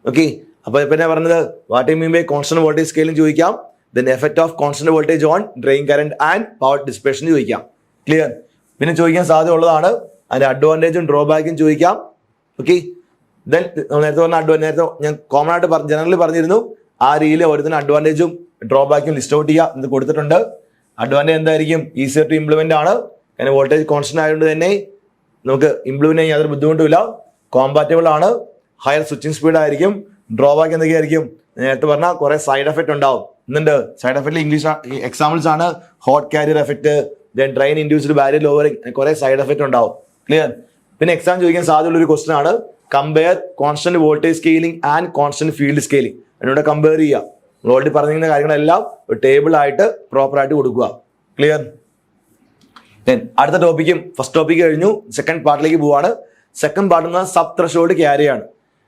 ഓക്കെ, അപ്പൊ പിന്നെ പറഞ്ഞത് what you mean by constant voltage സ്കെയിലും ചോദിക്കാം. Then effect of constant voltage on drain current and power dissipation ചോദിക്കാം. ക്ലിയർ? പിന്നെ ചോദിക്കാൻ സാധ്യത ഉള്ളതാണ് അതിന്റെ അഡ്വാൻറ്റേജും ഡ്രോബാക്കും ചോദിക്കാം. ഓക്കെ, ദെൻ നേരത്തെ പറഞ്ഞ നേരത്തെ ഞാൻ കോമൺ ആയിട്ട് ജനറലി പറഞ്ഞിരുന്നു, ആ രീതിയിൽ ഓരോരുത്തരും അഡ്വാൻറ്റേജും ഡ്രോബാക്കും ലിസ്റ്റ് ഔട്ട് ചെയ്യുക എന്ന് കൊടുത്തിട്ടുണ്ട്. അഡ്വാൻറ്റേജ് എന്തായിരിക്കും, ഈസിയർ ടു ഇംപ്ലിമെന്റ് ആണ്. കാരണം വോൾട്ടേജ് കോൺസ്റ്റന്റ് ആയതുകൊണ്ട് തന്നെ നമുക്ക് ഇംപ്ലിമെന്റ് ചെയ്യാൻ യാതൊരു ബുദ്ധിമുട്ടില്ല. കോമ്പാറ്റബിൾ ആണ്, ഹയർ സ്വിച്ചിങ് സ്പീഡ് ആയിരിക്കും. ഡ്രോബാക്ക് എന്തൊക്കെയായിരിക്കും, നേരത്തെ പറഞ്ഞാൽ കുറെ സൈഡ് എഫക്ട് ഉണ്ടാവും. എന്തുണ്ട് സൈഡ് എഫക്റ്റ്, ഇംഗ്ലീഷ് എക്സാമ്പിൾസ് ആണ് hot carrier effect, then drain induced barrier lowering, കുറെ സൈഡ് എഫക്ട് ഉണ്ടാവും. ക്ലിയർ? പിന്നെ എക്സാം ചോദിക്കാൻ സാധ്യതയുള്ള ഒരു ക്വസ്റ്റൻ ആണ്, compare constant voltage scaling and constant field scaling. അതിനോട് കമ്പയർ ചെയ്യുക. നമ്മൾ ഓൾറെഡി പറഞ്ഞിരുന്ന കാര്യങ്ങളെല്ലാം ഒരു ടേബിൾ ആയിട്ട് പ്രോപ്പർ ആയിട്ട് കൊടുക്കുക. ക്ലിയർ? ദെൻ അടുത്ത ടോപ്പിക്കും, ഫസ്റ്റ് ടോപ്പിക്ക് കഴിഞ്ഞു, സെക്കൻഡ് പാർട്ടിലേക്ക് പോവാണ്. സെക്കൻഡ് പാർട്ട് എന്ന് സബ് ത്രഷോൾഡ് ക്യാരി ആണ്.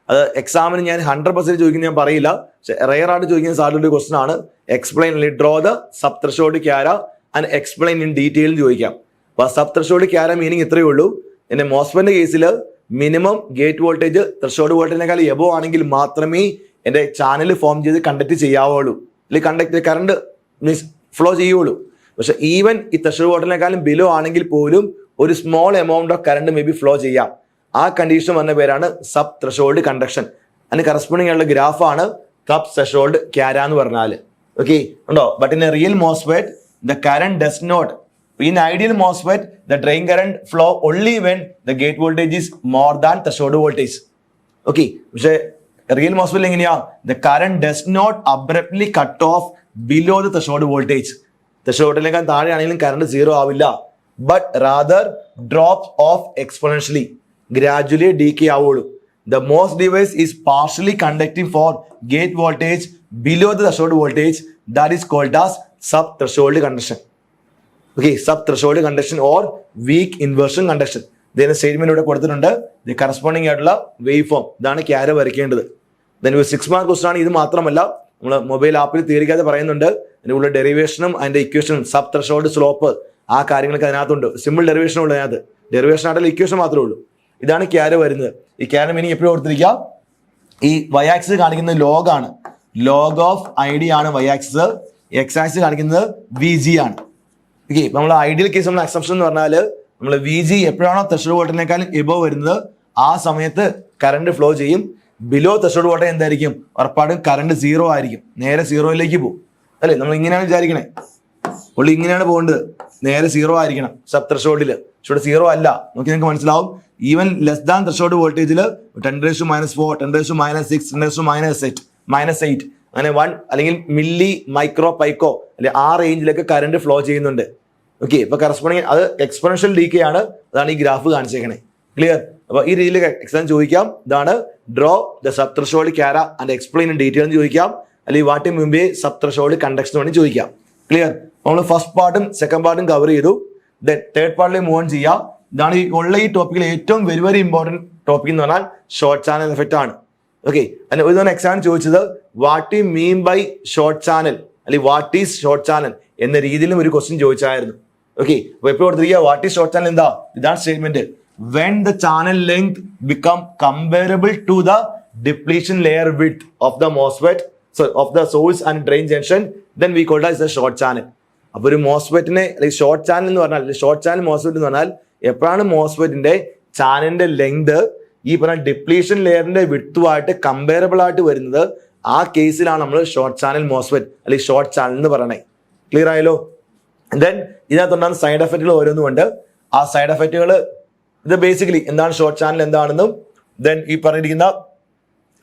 അത് എക്സാമിന് ഞാൻ 100% ചോദിക്കുന്നത് ഞാൻ പറയില്ല, പക്ഷെ റെയർ ആയിട്ട് ചോദിക്കുന്ന സാധ്യത ഒരു ക്വസ്റ്റൻ ആണ്. Explain, draw the sub threshold ക്യാര ആൻഡ് എക്സ്പ്ലെയിൻ ഇൻ ഡീറ്റെയിൽ ചോദിക്കാം. അപ്പൊ സബ് ത്രഷോൾഡ് ക്യാര മീനിങ് ഇത്രയേ ഉള്ളൂ. എന്റെ മോസ്ഫെറ്റിന്റെ കേസിൽ മിനിമം ഗേറ്റ് വോൾട്ടേജ് ത്രഷോൾഡ് വോൾട്ടേജിനേക്കാൾ എബോ ആണെങ്കിൽ മാത്രമേ എന്റെ ചാനൽ ഫോം ചെയ്ത് കണ്ടക്ട് ചെയ്യാവുള്ളൂ, അല്ലെങ്കിൽ കണ്ടക്ട് കറണ്ട് മീൻസ് ഫ്ലോ ചെയ്യുള്ളൂ. പക്ഷെ ഈവൻ ഈ ത്രഷോൾഡ് വോൾട്ടേജിനേക്കാളും ബിലോ ആണെങ്കിൽ പോലും ഒരു small amount of current may be flow ചെയ്യാം. ആ കണ്ടീഷൻ വന്ന പേരാണ് സബ് ത്രഷോൾഡ് കണ്ടക്ഷൻ. അതിന് കറസ്പോണ്ടിങ് ആയിട്ടുള്ള ഗ്രാഫാണ് സബ് ത്രഷോൾഡ് ക്യാര എന്ന് പറഞ്ഞാൽ. ഓക്കെ ഉണ്ടോ? But in a real MOSFET the current does not, in ideal MOSFET the drain current flow only when the gate voltage is more than threshold voltage. Okay, പക്ഷേ റിയൽ മോസ്ഫെറ്റിൽ എങ്ങനെയാ, the current does not abruptly cut off below the threshold voltage. ത്രഷോൾഡിനേക്കാൾ താഴെയാണെങ്കിലും കറണ്ട് സീറോ ആവില്ല, but rather drops off exponentially, gradually decay ആവുള്ളൂ. The MOS device is partially conducting for gate voltage below the threshold voltage, that is called as sub-threshold conduction. Okay, sub-threshold conduction or weak inversion conduction. ഇതിന്റെ സ്റ്റേറ്റ്മെന്റ് ഇവിടെ കൊടുത്തിട്ടുണ്ട്. ഇത് കറസ്പോണ്ടിങ് ആയിട്ടുള്ള വേവ് ഫോം, ഇതാണ് ക്യാര വരയ്ക്കേണ്ടത്. then ഒരു 6 മാർക്ക് ക്വസ്റ്റൻ ആണ്. ഇത് മാത്രമല്ല നമ്മൾ മൊബൈൽ ആപ്പിൽ തീർക്കാതെ പറയുന്നുണ്ട്, അതിൻ്റെ ഉള്ള ഡെറിവേഷനും അതിന്റെ ഇക്വേഷനും സബ് ത്രഷോൾഡ് സ്ലോപ്പ് ആ കാര്യങ്ങളൊക്കെ അതിനകത്തുണ്ട്. സിമ്പിൾ ഡെറിവേഷൻ ഉള്ളത് അതിനകത്ത്, ഡെറിവേഷൻ ആയിട്ടുള്ള ഇക്വേഷൻ മാത്രമേ ഉള്ളൂ. ഇതാണ് ക്യാര വരുന്നത്. ഈ ക്യാര മീനിങ് എപ്പോഴും ഓർത്തിരിക്കുക, ഈ വൈ ആക്സിസ് കാണിക്കുന്ന ലോഗാണ്. ലോഗ് ഓഫ് ഐ ഡി ആണ് വൈ ആക്സിസ്, എക്സ് ആക്സിസ് കാണിക്കുന്നത് വി ജി ആണ്. ഓക്കെ, ഇപ്പൊ നമ്മൾ ഐഡിയൽ കേസ് നമ്മൾ അക്സെപ്ഷൻ എന്ന് പറഞ്ഞാൽ നമ്മൾ വി ജി എപ്പോഴാണോ ത്രെഷോൾഡ് വോൾട്ടേജിനേക്കാളും എബോവ് വരുന്നത് ആ സമയത്ത് കറണ്ട് ഫ്ലോ ചെയ്യും. ബിലോ ത്രെഷോൾഡ് വോൾട്ടേജ് എന്തായിരിക്കും? ഉറപ്പാടും കറണ്ട് സീറോ ആയിരിക്കും, നേരെ സീറോയിലേക്ക് പോകും അല്ലേ? നമ്മൾ ഇങ്ങനെയാണ് വിചാരിക്കണേ, പുള്ളി ഇങ്ങനെയാണ് പോകേണ്ടത്, നേരെ സീറോ ആയിരിക്കണം സബ് ത്രെഷോൾഡിൽ. പക്ഷെ ഇവിടെ സീറോ അല്ല, നോക്കി നിങ്ങൾക്ക് മനസ്സിലാവും. ഈവൻ ലെസ് ദാൻ ത്രെഷോൾഡ് വോൾട്ടേജിൽ 10⁻⁴, 10⁻⁶, -8 അങ്ങനെ 1 അല്ലെങ്കിൽ മില്ലി മൈക്രോ പൈക്കോ അല്ലെ ആ റേഞ്ചിലേക്ക് കറണ്ട് ഫ്ലോ ചെയ്യുന്നുണ്ട്. ഓക്കെ, ഇപ്പൊ കറസ്പോണ്ടിങ് അത് എക്സ്പോണൻഷ്യൽ ഡീക്കേ ആണ്, അതാണ് ഈ ഗ്രാഫ് കാണിച്ചേക്കണേ. ക്ലിയർ? അപ്പൊ ഈ രീതിയിൽ എക്സാം ചോദിക്കാം, ഇതാണ് ഡ്രോ ദ സബ് ത്രെഷോൾഡ് ക്യാര ആൻഡ് എക്സ്പ്ലെയിൻ ഇൻ ഡീറ്റെയിൽ എന്ന് ചോദിക്കാം, അല്ലെങ്കിൽ വാട്ട് മുമ്പേ സബ് ത്രെഷോൾഡ് കണ്ടക്ഷൻ വേണ്ടി ചോദിക്കാം. ക്ലിയർ? നമ്മൾ ഫസ്റ്റ് പാർട്ടും സെക്കൻഡ് പാർട്ടും കവർ ചെയ്തു. ദെൻ തേർഡ് പാർട്ടിലേക്ക് മൂവ് ഓൺ ചെയ്യാം. ഇതാണ് ഈ ഉള്ള ഈ ടോപ്പിക്കിൽ ഏറ്റവും വെരി വെരി ഇമ്പോർട്ടൻറ്റ് ടോപ്പിക് എന്ന് പറഞ്ഞാൽ ഷോർട്ട് ചാനൽ എഫക്റ്റ് ആണ്. ഓക്കെ, അതിന് ഒരു തവണ എക്സാം ചോദിച്ചത് what you mean by short channel അല്ലെങ്കിൽ വാട്ട് ഈസ് ഷോർട്ട് ചാനൽ എന്ന രീതിയിലും ഒരു ക്വസ്റ്റ്യൻ ചോദിച്ചായിരുന്നു. ഓക്കെ, അപ്പൊ എപ്പോൾ കൊടുത്തിരിക്കുക വാട്ട് ഈസ് ഷോർട്ട് ചാനൽ എന്താ? ഇതാണ് statement. When the channel length become comparable to the depletion layer width of the MOSFET of the source and drain junction then we called as a short channel. അപ്പൊ ഒരു മോസ്ഫെറ്റിനെ അല്ലെങ്കിൽ ഷോർട്ട് ചാനൽ എന്ന് പറഞ്ഞാൽ ഷോർട്ട് ചാനൽ മോസ്ഫെറ്റ് എന്ന് പറഞ്ഞാൽ എപ്പോഴാണ് മോസ്ഫെറ്റിന്റെ ചാനലിന്റെ ലെങ്ത് ഈ പറഞ്ഞ ഡിപ്ലീഷൻ ലെയറിന്റെ വിഡ്ത്തുമായിട്ട് കമ്പയറബിൾ ആയിട്ട് വരുന്നത്, ആ കേസിലാണ് നമ്മൾ ഷോർട്ട് ചാനൽ മോസ്ഫെറ്റ് അല്ലെങ്കിൽ ഷോർട്ട് ചാനൽ എന്ന് പറയണേ. ക്ലിയർ ആയല്ലോ? ദെൻ ഇതിനകത്തുണ്ടാകുന്ന സൈഡ് എഫക്റ്റുകൾ ഓരോന്നുമുണ്ട്. ആ സൈഡ് എഫക്റ്റുകൾ ഇത് ബേസിക്കലി എന്താണ് ഷോർട്ട് ചാനൽ എന്താണെന്നും ദെൻ ഈ പറഞ്ഞിരിക്കുന്ന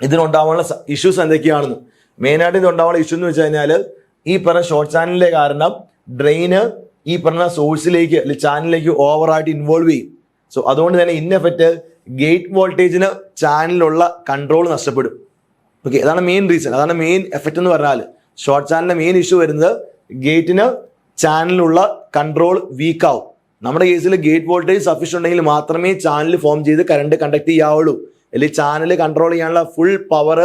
ഇതിനുണ്ടാവാനുള്ള ഇഷ്യൂസ് എന്തൊക്കെയാണെന്നും. മെയിനായിട്ട് ഇതുണ്ടാവാനുള്ള ഇഷ്യൂ എന്ന് വെച്ച് കഴിഞ്ഞാൽ ഈ പറഞ്ഞ ഷോർട്ട് ചാനലിന്റെ കാരണം ഡ്രെയിന് ഈ പറഞ്ഞ സോഴ്സിലേക്ക് അല്ലെങ്കിൽ ചാനലിലേക്ക് ഓവറായിട്ട് ഇൻവോൾവ് ചെയ്യും. സോ അതുകൊണ്ട് തന്നെ ഇൻ എഫക്റ്റ് ഗേറ്റ് വോൾട്ടേജിന് ചാനലിലുള്ള കൺട്രോൾ നഷ്ടപ്പെടും. ഓക്കെ, അതാണ് മെയിൻ റീസൺ, അതാണ് മെയിൻ എഫക്റ്റ് എന്ന് പറഞ്ഞാൽ. ഷോർട്ട് ചാനലിന്റെ മെയിൻ ഇഷ്യൂ വരുന്നത് ഗേറ്റിന് ചാനലിലുള്ള കൺട്രോൾ വീക്ക് ആവും. നമ്മുടെ കേസിൽ ഗേറ്റ് വോൾട്ടേജ് സഫീഷ്യൻ്റ് ഉണ്ടെങ്കിൽ മാത്രമേ ചാനൽ ഫോം ചെയ്ത് കറണ്ട് കണ്ടക്ട് ചെയ്യാവുള്ളൂ, അല്ലെങ്കിൽ ചാനൽ കൺട്രോൾ ചെയ്യാനുള്ള ഫുൾ പവർ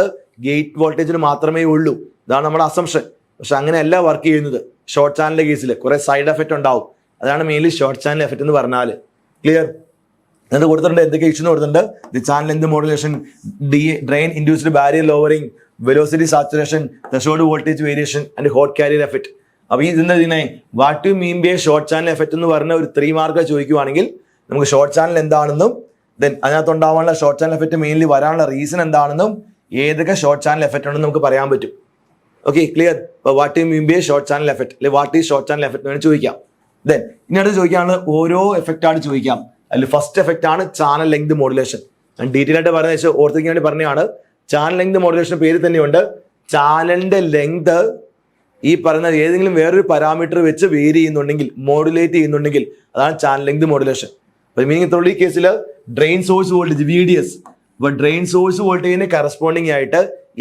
ഗേറ്റ് വോൾട്ടേജിന് മാത്രമേ ഉള്ളൂ. ഇതാണ് നമ്മുടെ അസംഷൻ. പക്ഷെ അങ്ങനെയല്ല വർക്ക് ചെയ്യുന്നത്. ഷോർട്ട് ചാനലിന്റെ കേസിൽ കുറെ സൈഡ് എഫക്റ്റ് ഉണ്ടാവും. അതാണ് മെയിൻലി ഷോർട്ട് ചാനൽ എഫക്റ്റ് എന്ന് പറഞ്ഞാൽ. ക്ലിയർ? എന്നിട്ട് കൊടുത്തിട്ടുണ്ട് എന്തൊക്കെ ഇഷ്യൂ കൊടുത്തിട്ടുണ്ട്. The channel length modulation, drain induced barrier lowering, velocity saturation, threshold voltage variation and hot carrier effect. അപ്പൊ ഇതിനെ what you mean by short channel effect എന്ന് പറഞ്ഞ ഒരു 3 മാർക്ക് ചോദിക്കുവാണെങ്കിൽ നമുക്ക് ഷോർട്ട് ചാനൽ എന്താണെന്നും ദെൻ അതിനകത്തുണ്ടാവാനുള്ള ഷോർട്ട് ചാനൽ എഫക്റ്റ് മെയിൻലി വരാനുള്ള റീസൺ എന്താണെന്നും ഏതൊക്കെ ഷോർട്ട് ചാനൽ എഫക്റ്റ് ഉണ്ടെന്ന് നമുക്ക് പറയാൻ പറ്റും. Okay, clear? What you mean by short channel effect അല്ലെങ്കിൽ what is short channel effect വേണ്ടി ചോദിക്കാം. ദെൻ ഇനി അടുത്ത് ചോദിക്കാനുള്ള ഓരോ എഫക്റ്റ് ആണ് ചോദിക്കാം. അതിൽ ഫസ്റ്റ് എഫക്റ്റ് ആണ് ചാനൽ ലെങ്ത് മോഡുലേഷൻ. ഞാൻ ഡീറ്റെയിൽ ആയിട്ട് പറഞ്ഞ വെച്ചാൽ ഓർത്തിരിക്കാൻ വേണ്ടി പറഞ്ഞതാണ്. ചാനൽ ലെങ്ത് മോഡുലേഷൻ പേര് തന്നെയുണ്ട്. ചാനലിന്റെ ലെങ്ത് ഈ പറയുന്ന ഏതെങ്കിലും വേറൊരു പാരാമീറ്റർ വെച്ച് വേരി ചെയ്യുന്നുണ്ടെങ്കിൽ, മോഡുലേറ്റ് ചെയ്യുന്നുണ്ടെങ്കിൽ അതാണ് ചാനൽ ലെങ്ത് മോഡുലേഷൻ. മീനിങ് ഇത്രയുള്ള ഈ കേസിൽ ഡ്രെയിൻ സോഴ്സ് വോൾട്ടേജ് VDS, അപ്പൊ ഡ്രെയിൻ സോഴ്സ് വോൾട്ടേജിന് കറസ്പോണ്ടിങ് ആയിട്ട്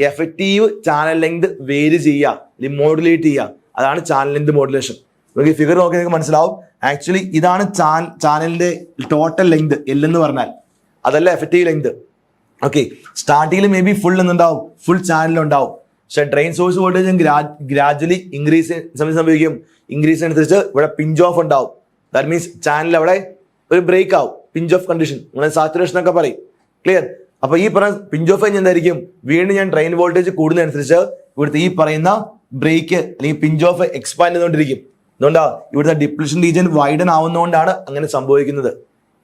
എഫക്റ്റീവ് ചാനൽ ലെങ്ത് വേരി ചെയ്യുക അല്ലെങ്കിൽ മോഡുലേറ്റ് ചെയ്യുക, അതാണ് ചാനൽ ലെങ്ത് മോഡുലേഷൻ. നമുക്ക് ഫിഗർ നോക്കി നിങ്ങൾക്ക് മനസ്സിലാവും. ആക്ച്വലി ഇതാണ് ചാനലിന്റെ ടോട്ടൽ ലെങ്ത് L എന്ന് പറഞ്ഞാൽ, അതല്ല എഫക്റ്റീവ് ലെങ്ത്. ഓക്കെ, സ്റ്റാർട്ടിങ്ങിൽ മേ ബി ഫുൾ എന്നുണ്ടാവും, ഫുൾ ചാനലുണ്ടാവും. പക്ഷെ drain source voltage gradually increase സംഭവിക്കും. ഇൻക്രീസ് അനുസരിച്ച് ഇവിടെ പിഞ്ച് ഓഫ് ഉണ്ടാവും. ദാറ്റ് മീൻസ് ചാനൽ അവിടെ ഒരു ബ്രേക്ക് ആവും, പിഞ്ച് ഓഫ് കണ്ടീഷൻ, നമ്മളെ സാച്ചുറേഷൻ ഒക്കെ പറയും. ക്ലിയർ? അപ്പൊ ഈ പറഞ്ഞ പിഞ്ച് ഓഫ് കഴിഞ്ഞ് എന്തായിരിക്കും, വീണ്ടും ഞാൻ ഡ്രെയിൻ വോൾട്ടേജ് കൂടുന്നതനുസരിച്ച് ഇവിടുത്തെ ഈ പറയുന്ന ബ്രേക്ക് അല്ലെങ്കിൽ പിഞ്ച് ഓഫ് എക്സ്പാൻഡ് ചെയ്തുകൊണ്ടിരിക്കും. അതുകൊണ്ടാ ഇവിടുത്തെ ഡിപ്ലീഷൻ റീജിയൻ വൈഡൻ ആവുന്നതുകൊണ്ടാണ് അങ്ങനെ സംഭവിക്കുന്നത്.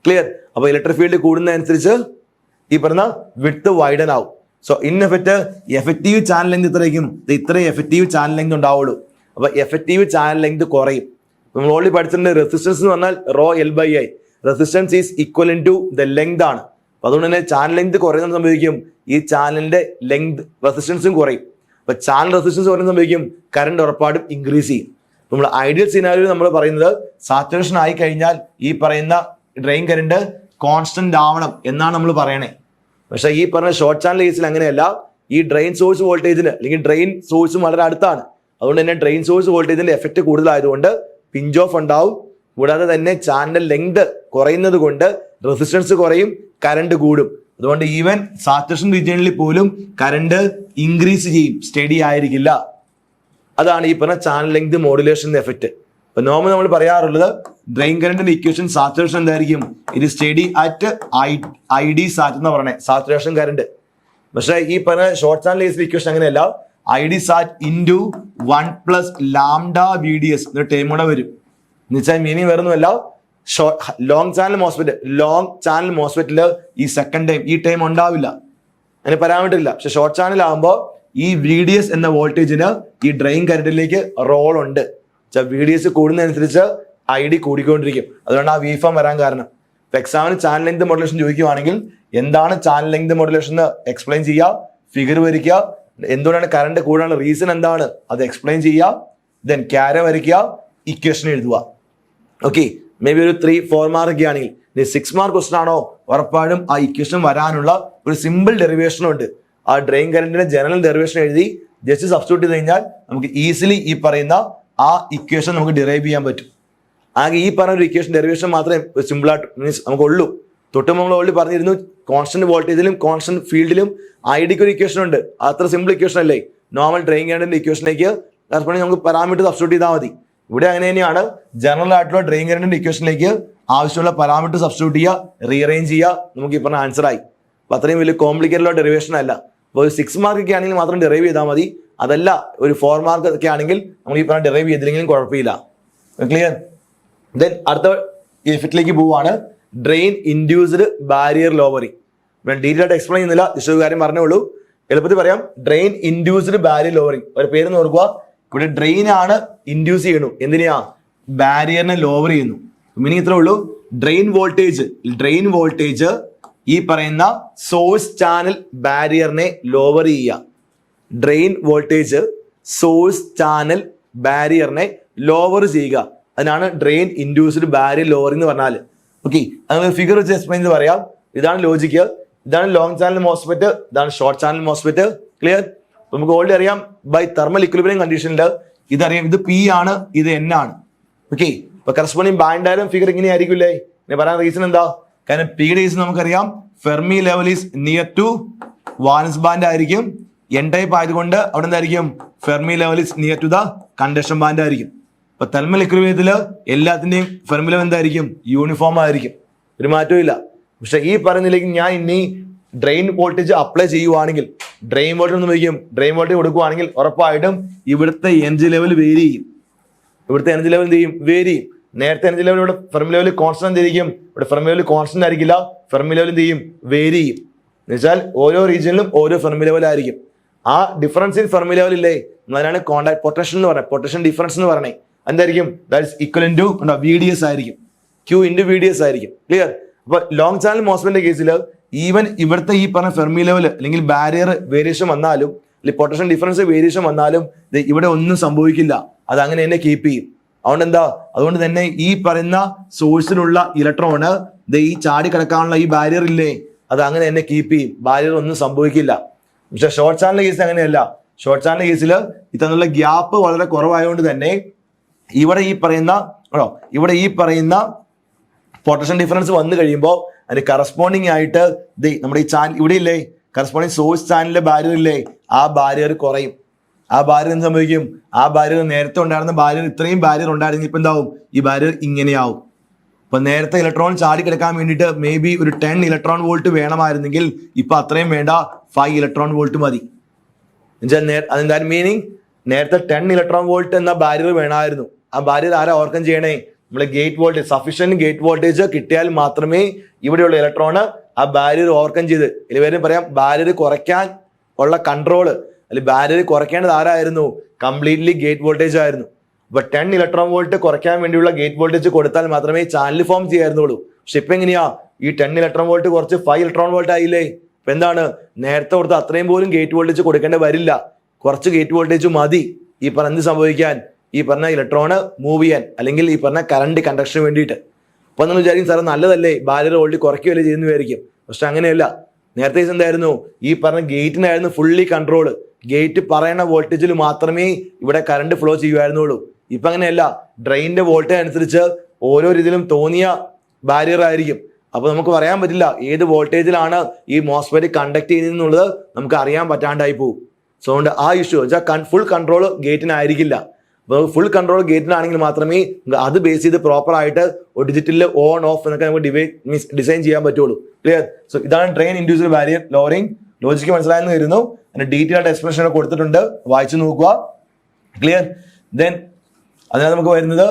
ക്ലിയർ? അപ്പൊ ഇലക്ട്രിക് ഫീൽഡ് കൂടുന്നതനുസരിച്ച് ഈ പറഞ്ഞ വിഡ്ത്ത് വൈഡൻ ആവും. So in effect effective channel length ഇത്രയും എഫക്റ്റീവ് ചാനൽ ലെങ്ത് ഉണ്ടാവുള്ളൂ. അപ്പൊ എഫക്റ്റീവ് ചാനൽ ലെങ്ത് കുറയും. നമ്മൾ ഓൾറെഡി പഠിച്ചിട്ടുണ്ട് റെസിസ്റ്റൻസ് എന്ന് പറഞ്ഞാൽ ρL/I. Resistance is equal to the length ആണ്. അപ്പൊ അതുകൊണ്ട് തന്നെ ചാനൽ ലെങ്ത് കുറയുന്ന സംഭവിക്കും, ഈ ചാനലിന്റെ ലെങ്ത് റെസിസ്റ്റൻസും കുറയും. അപ്പൊ ചാനൽ റെസിസ്റ്റൻസ് കുറയുന്ന സംഭവിക്കും, കറണ്ട് ഉറപ്പാടും ഇൻക്രീസ് ചെയ്യും. നമ്മൾ ഐഡിയൽ സിനാരിയോ നമ്മൾ പറയുന്നത് സാച്ചുറേഷൻ ആയി കഴിഞ്ഞാൽ ഈ പറയുന്ന ഡ്രെയിൻ കറണ്ട് കോൺസ്റ്റന്റ് ആവണം എന്നാണ് നമ്മൾ പറയണേ. പക്ഷെ ഈ പറഞ്ഞ ഷോർട്ട് ചാനൽ കേസിൽ അങ്ങനെയല്ല. ഈ ഡ്രെയിൻ സോഴ്സ് വോൾട്ടേജിന് അല്ലെങ്കിൽ ഡ്രെയിൻ സോഴ്സും വളരെ അടുത്താണ്. അതുകൊണ്ട് തന്നെ ഡ്രെയിൻ സോഴ്സ് വോൾട്ടേജിന്റെ എഫക്റ്റ് കൂടുതലായതുകൊണ്ട് പിഞ്ച് ഓഫ് ഉണ്ടാവും. കൂടാതെ തന്നെ ചാനൽ ലെങ്ത് കുറയുന്നത് കൊണ്ട് റെസിസ്റ്റൻസ് കുറയും, കറണ്ട് കൂടും. അതുകൊണ്ട് ഈവൻ സാച്ചുറേഷൻ റീജിയനിൽ പോലും കറണ്ട് ഇൻക്രീസ് ചെയ്യും, സ്റ്റഡി ആയിരിക്കില്ല. അതാണ് ഈ പറഞ്ഞ ചാനൽ ലെങ്ത് മോഡുലേഷൻ എഫക്റ്റ്. അപ്പൊ നോർമൽ നമ്മൾ പറയാറുള്ളത് ഡ്രെയിൻ കറന്റിന്റെ ഇക്വേഷൻ സാച്ചുറേഷൻ എന്തായിരിക്കും, ഇത് സ്റ്റഡി അറ്റ് ID സാറ്റ് എന്ന് പറയണേ, സാച്ചുറേഷൻ കറണ്ട്. പക്ഷെ ഈ പറഞ്ഞ ഷോർട്ട് ചാനൽ കേസിൽ ഇക്വേഷൻ അങ്ങനെയല്ല. ID sat into 1 plus lambda VDS എന്നൊരു ടൈം കൂടെ വരും. എന്ന് വെച്ചാൽ മീനിങ് വേറൊന്നുമല്ല, ലോങ് ചാനൽ മോസ്ഫെറ്റില് ഈ സെക്കൻഡ് ടൈം ഈ ടൈം ഉണ്ടാവില്ല, അതിന് പരാമീറ്ററില്ല. പക്ഷെ ഷോർട്ട് ചാനൽ ആകുമ്പോൾ ഈ VDS എന്ന വോൾട്ടേജിന് ഈ ഡ്രെയിൻ കറണ്ടിലേക്ക് റോൾ ഉണ്ട്. VDS കൂടുന്നതനുസരിച്ച് ID കൂടിക്കൊണ്ടിരിക്കും. അതുകൊണ്ട് ആ VFORM വരാൻ കാരണം. ഇപ്പൊ എക്സാമിന് ചാനൽ ലെങ്ത് മോഡുലേഷൻ ചോദിക്കുവാണെങ്കിൽ എന്താണ് ചാനൽ ലെങ്ത് മോഡുലേഷൻ എന്ന് എക്സ്പ്ലെയിൻ ചെയ്യുക, ഫിഗർ വരയ്ക്കുക, എന്തുകൊണ്ടാണ് കറണ്ട് കൂടാനുള്ള റീസൺ എന്താണ് അത് എക്സ്പ്ലെയിൻ ചെയ്യുക, ദെൻ ക്യാരോ വരയ്ക്കുക, ഇക്വേഷൻ എഴുതുക. ഓക്കെ, മേ ബി ഒരു 3-4 മാർക്ക് ആണെങ്കിൽ 6 മാർക്ക് ക്വസ്റ്റൻ ആണോ ഉറപ്പായിട്ടും ആ ഇക്വേഷൻ വരാനുള്ള ഒരു സിമ്പിൾ ഡെറിവേഷൻ ഉണ്ട്. ആ ഡ്രെയിൻ കറണ്ടിന്റെ ജനറൽ ഡെറിവേഷൻ എഴുതി ജസ്റ്റ് സബ്സ്റ്റിറ്റ്യൂട്ട് ചെയ്ത് കഴിഞ്ഞാൽ നമുക്ക് ഈസിലി ഈ പറയുന്ന ആ ഇക്വേഷൻ നമുക്ക് ഡിറൈവ് ചെയ്യാൻ പറ്റും. ആകെ ഈ പറഞ്ഞ ഒരു ഇക്വേഷൻ ഡെറിവേഷൻ മാത്രമേ സിമ്പിൾ ആയിട്ട് മീൻസ് നമുക്കുള്ളൂ. തൊട്ട് നമ്മൾ ഓൾറെഡി പറഞ്ഞിരുന്നു, കോൺസ്റ്റന്റ് വോൾട്ടേജിലും കോൺസ്റ്റന്റ് ഫീൽഡിലും IDക്ക് ഒരു ഇക്വേഷൻ ഉണ്ട്. അത്ര സിമ്പിൾ ഇക്വേഷൻ അല്ലേ? നോർമൽ ഡ്രെയിൻ കറണ്ടിന്റെ ഇക്വേഷനിലേക്ക് നമുക്ക് പാരാമീറ്റർ സബ്സ്റ്റിറ്റ്യൂട്ട് ചെയ്താൽ മതി. ഇവിടെ അങ്ങനെ തന്നെയാണ്. ജനറൽ ആയിട്ടുള്ള ഡ്രെയിൻ കറണ്ടിന്റെ ഇക്വേഷനിലേക്ക് ആവശ്യമുള്ള പാരാമീറ്റർ സബ്സ്റ്റിറ്റ്യൂട്ട് ചെയ്യുക, റീഅറേഞ്ച് ചെയ്യുക, നമുക്ക് ഈ പറഞ്ഞ ആൻസർ ആയി. അപ്പൊ അത്രയും വലിയ കോംപ്ലിക്കേറ്റഡ് ഡെറിവേഷൻ അല്ല. അപ്പോൾ ഒരു 6 മാർക്ക് ഒക്കെ ആണെങ്കിൽ മാത്രം ഡെറൈവ് ചെയ്താൽ മതി. അതല്ല ഒരു 4 മാർക്ക് ഒക്കെ ആണെങ്കിൽ നമ്മൾ ഈ പറഞ്ഞ ഡെറൈവ് ചെയ്തില്ലെങ്കിലും കുഴപ്പമില്ല. ക്ലിയർ? ദെൻ അടുത്ത ഇഫക്റ്റിലേക്ക് പോവാണ്, drain induced barrier lowering. Detail ആയിട്ട് എക്സ്പ്ലെയിൻ ചെയ്യുന്നില്ല, ജസ്റ്റ് ഒരു കാര്യം പറഞ്ഞേ ഉള്ളൂ, എളുപ്പത്തിൽ പറയാം. ഡ്രെയിൻ ഇൻഡ്യൂസ്ഡ് ബാരിയർ ലോവറിങ്, ഒരു പേര് ഓർക്കുക. ഇവിടെ ഡ്രെയിൻ ആണ് ഇൻഡ്യൂസ് ചെയ്യണു, എന്തിനാ? ബാരിയറിനെ ലോവർ ചെയ്യുന്നു. മീനിങ് ഇത്രേ ഉള്ളൂ. ഡ്രെയിൻ വോൾട്ടേജ് ഈ പറയുന്ന സോഴ്സ് ചാനൽ ബാരിയറിനെ ലോവർ ചെയ്യുക. ഡ്രെയിൻ വോൾട്ടേജ് സോഴ്സ് ചാനൽ ബാരിയറിനെ ലോവർ ചെയ്യുക, അതിനാണ് ഡ്രെയിൻ ഇൻഡ്യൂസ്ഡ് ബാരിയർ ലോവറിംഗ് എന്ന് പറഞ്ഞാൽ. ഓക്കെ, അങ്ങനെ ഫിഗർ വെച്ച് എക്സ്പ്ലെയിൻ ചെയ്ത് പറയാം. ഇതാണ് ലോജിക്ക്, ഇതാണ് ലോങ് ചാനൽ മോസ്ഫെറ്റ്, ഇതാണ് ഷോർട്ട് ചാനൽ മോസ്ഫെറ്റ്. ക്ലിയർ? നമുക്ക് ഓൾറെഡി അറിയാം ബൈ തെർമൽ ഇക്വിലിബ്രിയം കണ്ടീഷനിൽ ഇതറിയാം, ഇത് P ആണ്, ഇത് N ആണ്. ഓക്കെ, ഇപ്പൊ കറസ്പോണ്ടിങ് ബാൻഡ് ഡയഗ്രം ഫിഗർ ഇങ്ങനെ ആയിരിക്കില്ലേ? ഇനി പറയാൻ റീസൺ എന്താ? കാരണം P യുടെ കേസ് നമുക്കറിയാം Fermi level is near to valence band ആയിരിക്കും. N ടൈപ്പ് ആയതുകൊണ്ട് അവിടെ എന്തായിരിക്കും? Fermi level is near to the conduction band ആയിരിക്കും. ഇപ്പൊ തെർമൽ ഇക്വിലിബ്രിയത്തില് എല്ലാത്തിന്റെയും ഫെർമി ലെവൽ എന്തായിരിക്കും? യൂണിഫോം ആയിരിക്കും, ഒരു മാറ്റവും ഇല്ല. പക്ഷെ ഈ പറയുന്നതിലേക്ക് ഞാൻ ഇനി ഡ്രെയിൻ വോൾട്ടേജ് അപ്ലൈ ചെയ്യുവാണെങ്കിൽ, ഡ്രെയിൻ വോൾട്ടേജ് കൊടുക്കുവാണെങ്കിൽ ഉറപ്പായിട്ടും ഇവിടുത്തെ എനർജി ലെവൽ വേരി ചെയ്യും. എന്ത് ചെയ്യും? വേരി ചെയ്യും. നേരത്തെ എനർജി ലെവൽ ഇവിടെ ഫെർമി ലെവൽ കോൺസ്റ്റന്റ് ആയിരിക്കും, ഇവിടെ ഫെർമി ലെവൽ കോൺസ്റ്റന്റ് ആയിരിക്കില്ല, ഫെർമി ലെവൽ എന്ത് ചെയ്യും? വേരി ചെയ്യും. എന്ന് വെച്ചാൽ ഓരോ റീജിയനിലും ഓരോ ഫെർമി ലെവൽ ആയിരിക്കും. ആ ഡിഫറൻസ് ഇൻ ഫെർമി ലെവൽ ഇല്ലേ, അതിനാണ് കോണ്ടാക്ട് പൊട്ടൻഷ്യൽ എന്ന് പറയുന്നത്, പൊട്ടൻഷ്യൽ ഡിഫറൻസ് എന്ന് പറയണേ. എന്തായിരിക്കും? That is equal to VDS ആയിരിക്കും, Q into VDS ആയിരിക്കും. ക്ലിയർ? അപ്പൊ ലോങ് ചാനൽ മോസ്ഫെറ്റിന്റെ കേസിൽ ഈവൻ ഇവിടുത്തെ ഈ പറഞ്ഞ ഫെർമി ലെവൽ അല്ലെങ്കിൽ ബാരിയർ വേരിയേഷൻ വന്നാലും, അല്ലെങ്കിൽ പൊട്ടൻഷ്യൽ ഡിഫറൻസ് വേരിയേഷൻ വന്നാലും ഇവിടെ ഒന്നും സംഭവിക്കില്ല, അത് അങ്ങനെ തന്നെ കീപ്പ് ചെയ്യും. അതുകൊണ്ട് തന്നെ ഈ പറയുന്ന സോഴ്സിലുള്ള ഇലക്ട്രോണ് ഈ ചാടി കിടക്കാനുള്ള ഈ ബാരിയർ ഇല്ലേ, അത് അങ്ങനെ തന്നെ കീപ്പ് ചെയ്യും, ബാരിയർ ഒന്നും സംഭവിക്കില്ല. പക്ഷെ ഷോർട്ട് ചാനൽ കേസിൽ അങ്ങനെയല്ല. ഷോർട്ട് ചാനൽ കേസിൽ ഇത്തരത്തിലുള്ള ഗ്യാപ്പ് വളരെ കുറവായതുകൊണ്ട് തന്നെ ഇവിടെ ഈ പറയുന്ന പൊട്ടൻഷ്യൽ ഡിഫറൻസ് വന്നു കഴിയുമ്പോൾ അതിന് കറസ്പോണ്ടിങ് ആയിട്ട് നമ്മുടെ ഈ ചാനൽ ഇവിടെ ഇല്ലേ, കറസ്പോണ്ടിങ് സോഴ്സ് ചാനലിലെ ബാരിയർ ഇല്ലേ, ആ ബാരിയർ കുറയും. ആ ബാരിയർ എന്ത് സംഭവിക്കും? ആ ബാരിയർ നേരത്തെ ഉണ്ടായിരുന്ന ബാരിയർ, ഇത്രയും ബാരിയർ ഉണ്ടായിരുന്നെങ്കിൽ ഇപ്പൊ എന്താവും? ഈ ബാരിയർ ഇങ്ങനെയാവും. ഇപ്പൊ നേരത്തെ ഇലക്ട്രോൺ ചാടി കിടക്കാൻ വേണ്ടിയിട്ട് മേ ബി ഒരു 10 ഇലക്ട്രോൺ വോൾട്ട് വേണമായിരുന്നെങ്കിൽ ഇപ്പൊ അത്രയും വേണ്ട, 5 ഇലക്ട്രോൺ വോൾട്ട് മതി. അതെന്താ മീനിങ്? നേരത്തെ 10 ഇലക്ട്രോൺ വോൾട്ട് എന്ന ബാരിയർ വേണമായിരുന്നു. ആ ബാരിയർ ആരാ ഓവർകം ചെയ്യണേ? നമ്മളെ gate voltage, sufficient gate voltage കിട്ടിയാൽ മാത്രമേ ഇവിടെയുള്ള ഇലക്ട്രോണ് ആ ബാരിയർ ഓവർകം ചെയ്ത്, ഇതിലും പറയാം ബാരിയർ കുറയ്ക്കാൻ ഉള്ള കൺട്രോള്, അല്ലെങ്കിൽ ബാരിയർ കുറയ്ക്കേണ്ടത് ആരായിരുന്നു? കംപ്ലീറ്റ്ലി ഗേറ്റ് വോൾട്ടേജ് ആയിരുന്നു. അപ്പൊ 10 ഇലക്ട്രോൺ വോൾട്ട് കുറയ്ക്കാൻ വേണ്ടിയുള്ള ഗേറ്റ് വോൾട്ടേജ് കൊടുത്താൽ മാത്രമേ ചാനൽ ഫോം ചെയ്യായിരുന്നുള്ളൂ. പക്ഷെ ഇപ്പൊ എങ്ങനെയാ? ഈ 10 ഇലക്ട്രോൺ വോൾട്ട് കുറച്ച് 5 ഇലക്ട്രോൺ വോൾട്ട് ആയില്ലേ? ഇപ്പൊ എന്താണ്? നേരത്തെ കൊടുത്ത് അത്രയും പോലും ഗേറ്റ് വോൾട്ടേജ് കൊടുക്കേണ്ടി വരില്ല, കുറച്ച് ഗേറ്റ് വോൾട്ടേജ് മതി ഈ പറഞ്ഞ് സംഭവിക്കാൻ, ഈ പറഞ്ഞ ഇലക്ട്രോണ് മൂവ് ചെയ്യാൻ, അല്ലെങ്കിൽ ഈ പറഞ്ഞ കറണ്ട് കണ്ടക്ഷന് വേണ്ടിയിട്ട്. അപ്പൊ നമ്മൾ വിചാരിക്കും സാർ നല്ലതല്ലേ, ബാരിയർ വോൾട്ടേജ് കുറയ്ക്കുകയല്ലേ ചെയ്യുന്ന വിചാരിക്കും. പക്ഷെ അങ്ങനെയല്ല. നേരത്തെ എന്തായിരുന്നു? ഈ പറഞ്ഞ ഗേറ്റിനായിരുന്നു ഫുള്ളി കൺട്രോള്. ഗേറ്റ് പറയുന്ന വോൾട്ടേജിൽ മാത്രമേ ഇവിടെ കറണ്ട് ഫ്ലോ ചെയ്യുമായിരുന്നുള്ളൂ. ഇപ്പൊ അങ്ങനെയല്ല. ഡ്രെയിനിന്റെ വോൾട്ടേജ് അനുസരിച്ച് ഓരോ രീതിയിലും തോന്നിയ ബാരിയർ ആയിരിക്കും. അപ്പൊ നമുക്ക് പറയാൻ പറ്റില്ല ഏത് വോൾട്ടേജിലാണ് ഈ മോസ്ഫെറ്റ് കണ്ടക്ട് ചെയ്യുന്നത് നമുക്ക് അറിയാൻ പറ്റാണ്ടായി പോകും. സോ അതുകൊണ്ട് ആ ഇഷ്യൂ വെച്ചാൽ ഫുൾ കൺട്രോൾ ഗേറ്റിനായിരിക്കില്ല. ഫുൾ കൺട്രോൾ ഗേറ്റിനാണെങ്കിൽ മാത്രമേ അത് ബേസ് ചെയ്ത് പ്രോപ്പർ ആയിട്ട് ഒരു ഡിജിറ്റലിൽ ഓൺ ഓഫ് എന്നൊക്കെ നമുക്ക് ഡിസൈൻ ചെയ്യാൻ പറ്റുള്ളൂ. ക്ലിയർ? സോ ഇതാണ് drain induced barrier lowering. Logic മനസ്സിലായെന്ന് വരുന്നു. അതിന്റെ ഡീറ്റെയിൽ ആയിട്ട് എക്സ്പ്ലനേഷൻ കൊടുത്തിട്ടുണ്ട്, വായിച്ചു നോക്കുക. ക്ലിയർ? ദെൻ അതിനകത്ത് നമുക്ക് വരുന്നത്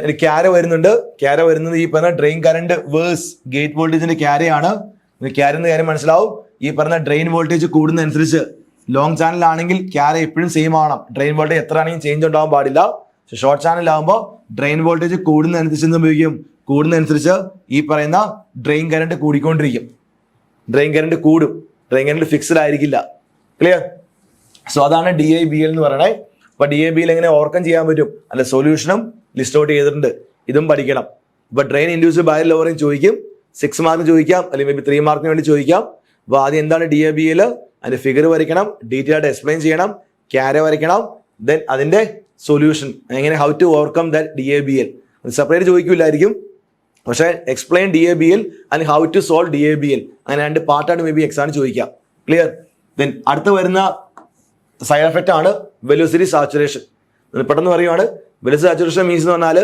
ഒരു ക്യാര വരുന്നുണ്ട്. ക്യാര വരുന്നത് ഈ പറഞ്ഞ ഡ്രെയിൻ കറന്റ് വേഴ്സ് ഗേറ്റ് വോൾട്ടേജിന്റെ ക്യാരയാണ്. ക്യാര എന്ന കാര്യം മനസ്സിലാവും. ഈ പറഞ്ഞ ഡ്രെയിൻ വോൾട്ടേജ് കൂടുന്നതനുസരിച്ച് ലോങ് ചാനൽ ആണെങ്കിൽ ക്യാര എപ്പോഴും സെയിം ആവണം. ഡ്രെയിൻ വോൾട്ടേജ് എത്ര ആണെങ്കിലും ചേഞ്ച് ഉണ്ടാവാൻ പാടില്ല. ഷോർട്ട് ചാനൽ ആകുമ്പോൾ ഡ്രെയിൻ വോൾട്ടേജ് കൂടുന്നതനുസരിച്ച് എന്ത് ഉപയോഗിക്കും? കൂടുന്നതനുസരിച്ച് ഈ പറയുന്ന ഡ്രെയിൻ കറന്റ് കൂടിക്കൊണ്ടിരിക്കും. ഡ്രെയിൻ കറന്റ് കൂടും, ഡ്രെയിൻ കറന്റ് ഫിക്സ്ഡ് ആയിരിക്കില്ല. ക്ലിയർ? സോ അതാണ് DIBL എന്ന് പറയണേ. അപ്പൊ DIBL എങ്ങനെ ഓവർകം ചെയ്യാൻ പറ്റും? അല്ല സൊല്യൂഷനും ലിസ്റ്റ് ഔട്ട് ചെയ്തിട്ടുണ്ട്, ഇതും പഠിക്കണം. ഇപ്പൊ ഡ്രെയിൻ ഇൻഡ്യൂസ്ഡ് ബയർ ലോവറിങ് ചോദിക്കും, 6 മാർക്ക് ചോദിക്കാം, അല്ലെങ്കിൽ മേ ബി 3 മാർക്കിന് വേണ്ടി ചോദിക്കാം. അപ്പൊ ആദ്യം എന്താണ് DIBL, അതിന്റെ ഫിഗർ വരയ്ക്കണം, ഡീറ്റെയിൽ ആയിട്ട് എക്സ്പ്ലെയിൻ ചെയ്യണം, ക്യാര വരയ്ക്കണം, ദെൻ അതിന്റെ സൊല്യൂഷൻ എങ്ങനെ, how to overcome that DIBL. Separate ചോദിക്കില്ലായിരിക്കും, പക്ഷേ explain DIBL and how to solve DIBL, അങ്ങനെ 2 പാർട്ടായിട്ട് മേ ബി എക്സാമിന് ചോദിക്കാം. ക്ലിയർ? ദെൻ അടുത്ത് വരുന്ന സൈഡ് എഫക്റ്റ് ആണ് വെലോസിറ്റി സാച്ചുറേഷൻ. പെട്ടെന്ന് പറയുവാണ്, വെലോസിറ്റി സാച്ചുറേഷൻ മീൻസ് എന്ന് പറഞ്ഞാൽ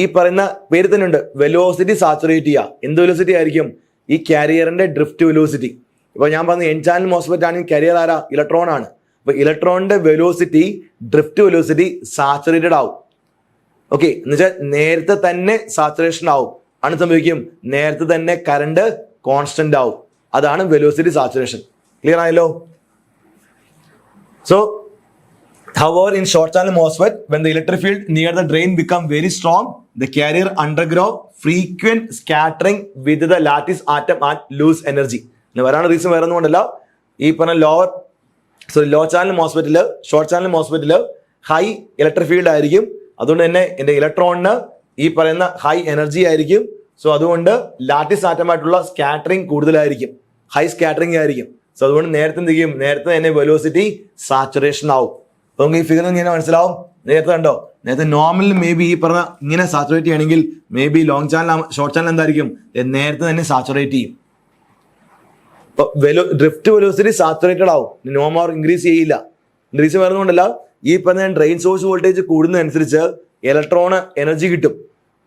ഈ പറയുന്ന പേര് തന്നെ ഉണ്ട്, വെലോസിറ്റി സാച്ചുറേറ്റ് ചെയ്യുക. എന്ത് വെലോസിറ്റി ആയിരിക്കും? ഈ കാരിയറിന്റെ ഡ്രിഫ്റ്റ് വെലോസിറ്റി. ഇപ്പൊ ഞാൻ പറഞ്ഞ എൻ ചാനൽ മോസ്ഫെറ്റ് ആണെങ്കിൽ കാരിയർ ആരാ? ഇലക്ട്രോൺ ആണ്. അപ്പൊ ഇലക്ട്രോണിന്റെ വെലോസിറ്റി, ഡ്രിഫ്റ്റ് വെലോസിറ്റി സാച്ചുറേറ്റഡ് ആവും. ഓക്കെ, എന്നുവെച്ചാൽ നേരത്തെ തന്നെ സാച്ചുറേഷൻ ആവും. ആണ് സംഭവിക്കും, നേരത്തെ തന്നെ കറണ്ട് കോൺസ്റ്റന്റ് ആവും. അതാണ് വെലോസിറ്റി സാച്ചുറേഷൻ. ക്ലിയർ ആയല്ലോ? So however in short channel MOSFET, when the electric field near the drain become very strong, the carrier undergo frequent scattering with the lattice atom and lose energy. വരാണ് റീസൺ വേറെ ഒന്നും കൊണ്ടല്ല, ഈ പറഞ്ഞ ലോ ചാനൽ മോസ്ഫെറ്റില്, ഷോർട്ട് ചാനൽ മോസ്ഫെറ്റില് ഹൈ ഇലക്ട്രിക് ഫീൽഡ് ആയിരിക്കും. അതുകൊണ്ട് തന്നെ എന്റെ ഇലക്ട്രോണിന് ഈ പറയുന്ന ഹൈ എനർജി ആയിരിക്കും. സോ അതുകൊണ്ട് ലാറ്റിസ് ആറ്റമായിട്ടുള്ള സ്കാറ്ററിങ് കൂടുതലായിരിക്കും, ഹൈ സ്കാറ്ററിങ് ആയിരിക്കും. സോ അതുകൊണ്ട് നേരത്തെ എന്ത് ചെയ്യും? നേരത്തെ തന്നെ വെലോസിറ്റി സാച്ചുറേഷൻ ആവും. അപ്പൊ നമുക്ക് ഈ ഫിഗർ ഇങ്ങനെ മനസ്സിലാവും. നേരത്തെ കണ്ടോ, നേരത്തെ നോർമൽ മേ ബി ഈ പറഞ്ഞ ഇങ്ങനെ സാച്ചുറേറ്റ് ചെയ്യണമെങ്കിൽ may be long channel, short channel എന്തായിരിക്കും? നേരത്തെ തന്നെ സാച്ചുറേറ്റ് ചെയ്യും. അപ്പൊ ഡ്രിഫ്റ്റ് വെലോസിറ്റി സാച്ചുറേറ്റഡ് ആവും, നോ മോർ ഇൻക്രീസ് ചെയ്യില്ല. ഇൻക്രീസ് വരുന്നതുകൊണ്ടല്ല, ഈ പറഞ്ഞ ഡ്രെയിൻ സോഴ്സ് വോൾട്ടേജ് കൂടുന്നതനുസരിച്ച് ഇലക്ട്രോണ് എനർജി കിട്ടും.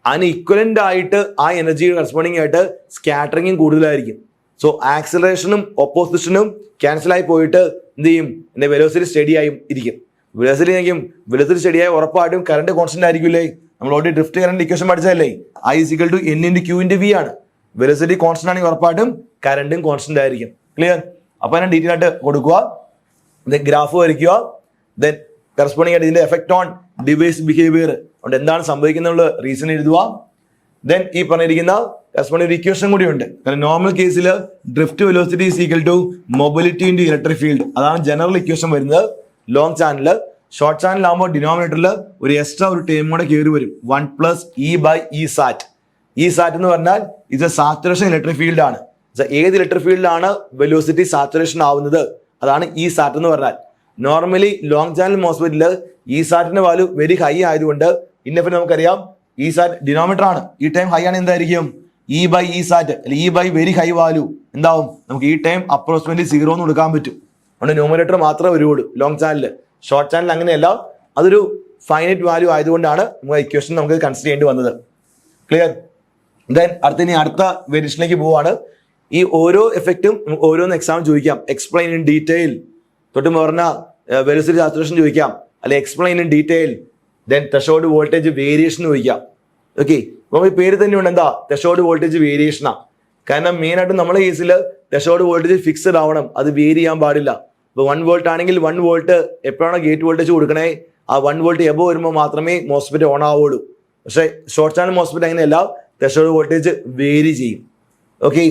അതിന് ഇക്വലന്റ് ആയിട്ട് ആ എനർജി കറസ്പോണ്ടിങ് ആയിട്ട് സ്കാറ്ററിങ്ങും കൂടുതലായിരിക്കും. സോ ആക്സിലറേഷനും ഒപ്പോസിഷനും ക്യാൻസൽ ആയി പോയിട്ട് എന്ത് ചെയ്യും? എന്റെ വെലോസിറ്റി സ്റ്റഡി ആയും ഇരിക്കും. വെലോസിറ്റി സ്റ്റഡി ആയി ഉറപ്പായിട്ടും കറണ്ട് കോൺസ്റ്റന്റ് ആയിരിക്കില്ലേ? നമ്മൾ ഓൾറെഡി ഡ്രിഫ്റ്റ് കറണ്ട് ഇക്വേഷൻ പഠിച്ചതല്ലേ? I = N × Q × V ആണ്. വെലോസിറ്റി കോൺസ്റ്റന്റ് ആണെങ്കിൽ ഉറപ്പായിട്ടും കറണ്ടും കോൺസ്റ്റന്റ് ആയിരിക്കും. ക്ലിയർ? അപ്പൊ അതിനെ ഡീറ്റെയിൽ ആയിട്ട് കൊടുക്കുക, ഗ്രാഫ് വരയ്ക്കുക, ദെൻ കറസ്പോണ്ടിങ് ആയിട്ട് ഇതിന്റെ എഫക്ട് ഓൺ ഡിവൈസ് ബിഹേവിയർ കൊണ്ട് എന്താണ് സംഭവിക്കുന്ന റീസൺ എഴുതുക. ദെൻ ഈ പറഞ്ഞിരിക്കുന്ന കറസ്പോണ്ടിങ് ഒരു ഇക്വേഷൻ കൂടി ഉണ്ട്. കാരണം നോർമൽ കേസിൽ drift velocity = mobility × electric field, അതാണ് ജനറൽ ഇക്വേഷൻ വരുന്നത്. ലോങ് ചാനല്, ഷോർട്ട് ചാനൽ ആകുമ്പോൾ ഡിനോമിനേറ്ററിൽ ഒരു എക്സ്ട്രാ ഒരു ടേം കൂടെ കയറി വരും, 1 + E/E sat. ഈ സാറ്റ് എന്ന് പറഞ്ഞാൽ ഇത് സാച്ചുറേഷൻ ഇലക്ട്രിക് ഫീൽഡ് ആണ്. ഏത് ഇലക്ട്രിക് ഫീൽഡിലാണ് വെലോസിറ്റി സാച്ചുറേഷൻ ആവുന്നത്, അതാണ് ഈ സാറ്റ് എന്ന് പറഞ്ഞാൽ. നോർമലി ലോങ് ചാനൽ മോസ്ഫെറ്റില് ഈ സാറ്റിന്റെ വാല്യൂ വെരി ഹൈ ആയതുകൊണ്ട് ഇന്നഫിന് നമുക്കറിയാം ഈ സാറ്റ് ഡിനോമിനേറ്റർ ആണ്. ഈ ടൈം ഹൈ ആണ്, എന്തായിരിക്കും? E/E sat അല്ലെങ്കിൽ E/ വെരി ഹൈ വാല്യൂ എന്താവും? നമുക്ക് ഈ ടൈം അപ്രോക്സിമേറ്റ്ലി 0 എന്ന് കൊടുക്കാൻ പറ്റും. അതുകൊണ്ട് ന്യൂമറേറ്റർ മാത്രമേ വരുള്ളൂ ലോങ് ചാനലിൽ. ഷോർട്ട് ചാനൽ അങ്ങനെയല്ല, അതൊരു ഫൈനൈറ്റ് വാല്യൂ ആയതുകൊണ്ടാണ് നമുക്ക് ഇക്വേഷൻ നമുക്ക് കൺസിഡർ ചെയ്യേണ്ടി വന്നത്. ക്ലിയർ? ദെൻ അടുത്ത വേരിയേഷനിലേക്ക് പോവാണ്. ഈ ഓരോ എഫക്റ്റും ഓരോന്ന് എക്സാം ചോദിക്കാം. എക്സ്പ്ലെയിൻ ഇൻ ഡീറ്റെയിൽ, തൊട്ട് പറഞ്ഞ വെലോസിറ്റി സാച്ചുറേഷൻ ചോദിക്കാം, അല്ലെ explain in detail. Then threshold voltage variation ചോദിക്കാം. ഓക്കെ, അപ്പൊ ഈ പേര് തന്നെയുണ്ട്, എന്താ? ത്രെഷോൾഡ് വോൾട്ടേജ് വേരിയേഷനാ. കാരണം മെയിൻ ആയിട്ട് നമ്മളെ കേസിൽ ത്രെഷോൾഡ് വോൾട്ടേജ് ഫിക്സഡ് ആവണം, അത് വേരി ചെയ്യാൻ പാടില്ല. ഇപ്പൊ 1 വോൾട്ട് ആണെങ്കിൽ 1 വോൾട്ട് എപ്പോഴാണ് ഗേറ്റ് വോൾട്ടേജ് കൊടുക്കണേ, ആ 1 വോൾട്ട് എബോ വരുമ്പോൾ മാത്രമേ മോസ്ഫെറ്റ് ഓൺ ആവുള്ളൂ. പക്ഷെ ഷോർട്ട് ചാനൽ മോസ്ഫെറ്റ് അങ്ങനെയല്ല, ത്രെഷോൾഡ് വോൾട്ടേജ് വേരി ചെയ്യും. ഓക്കെ,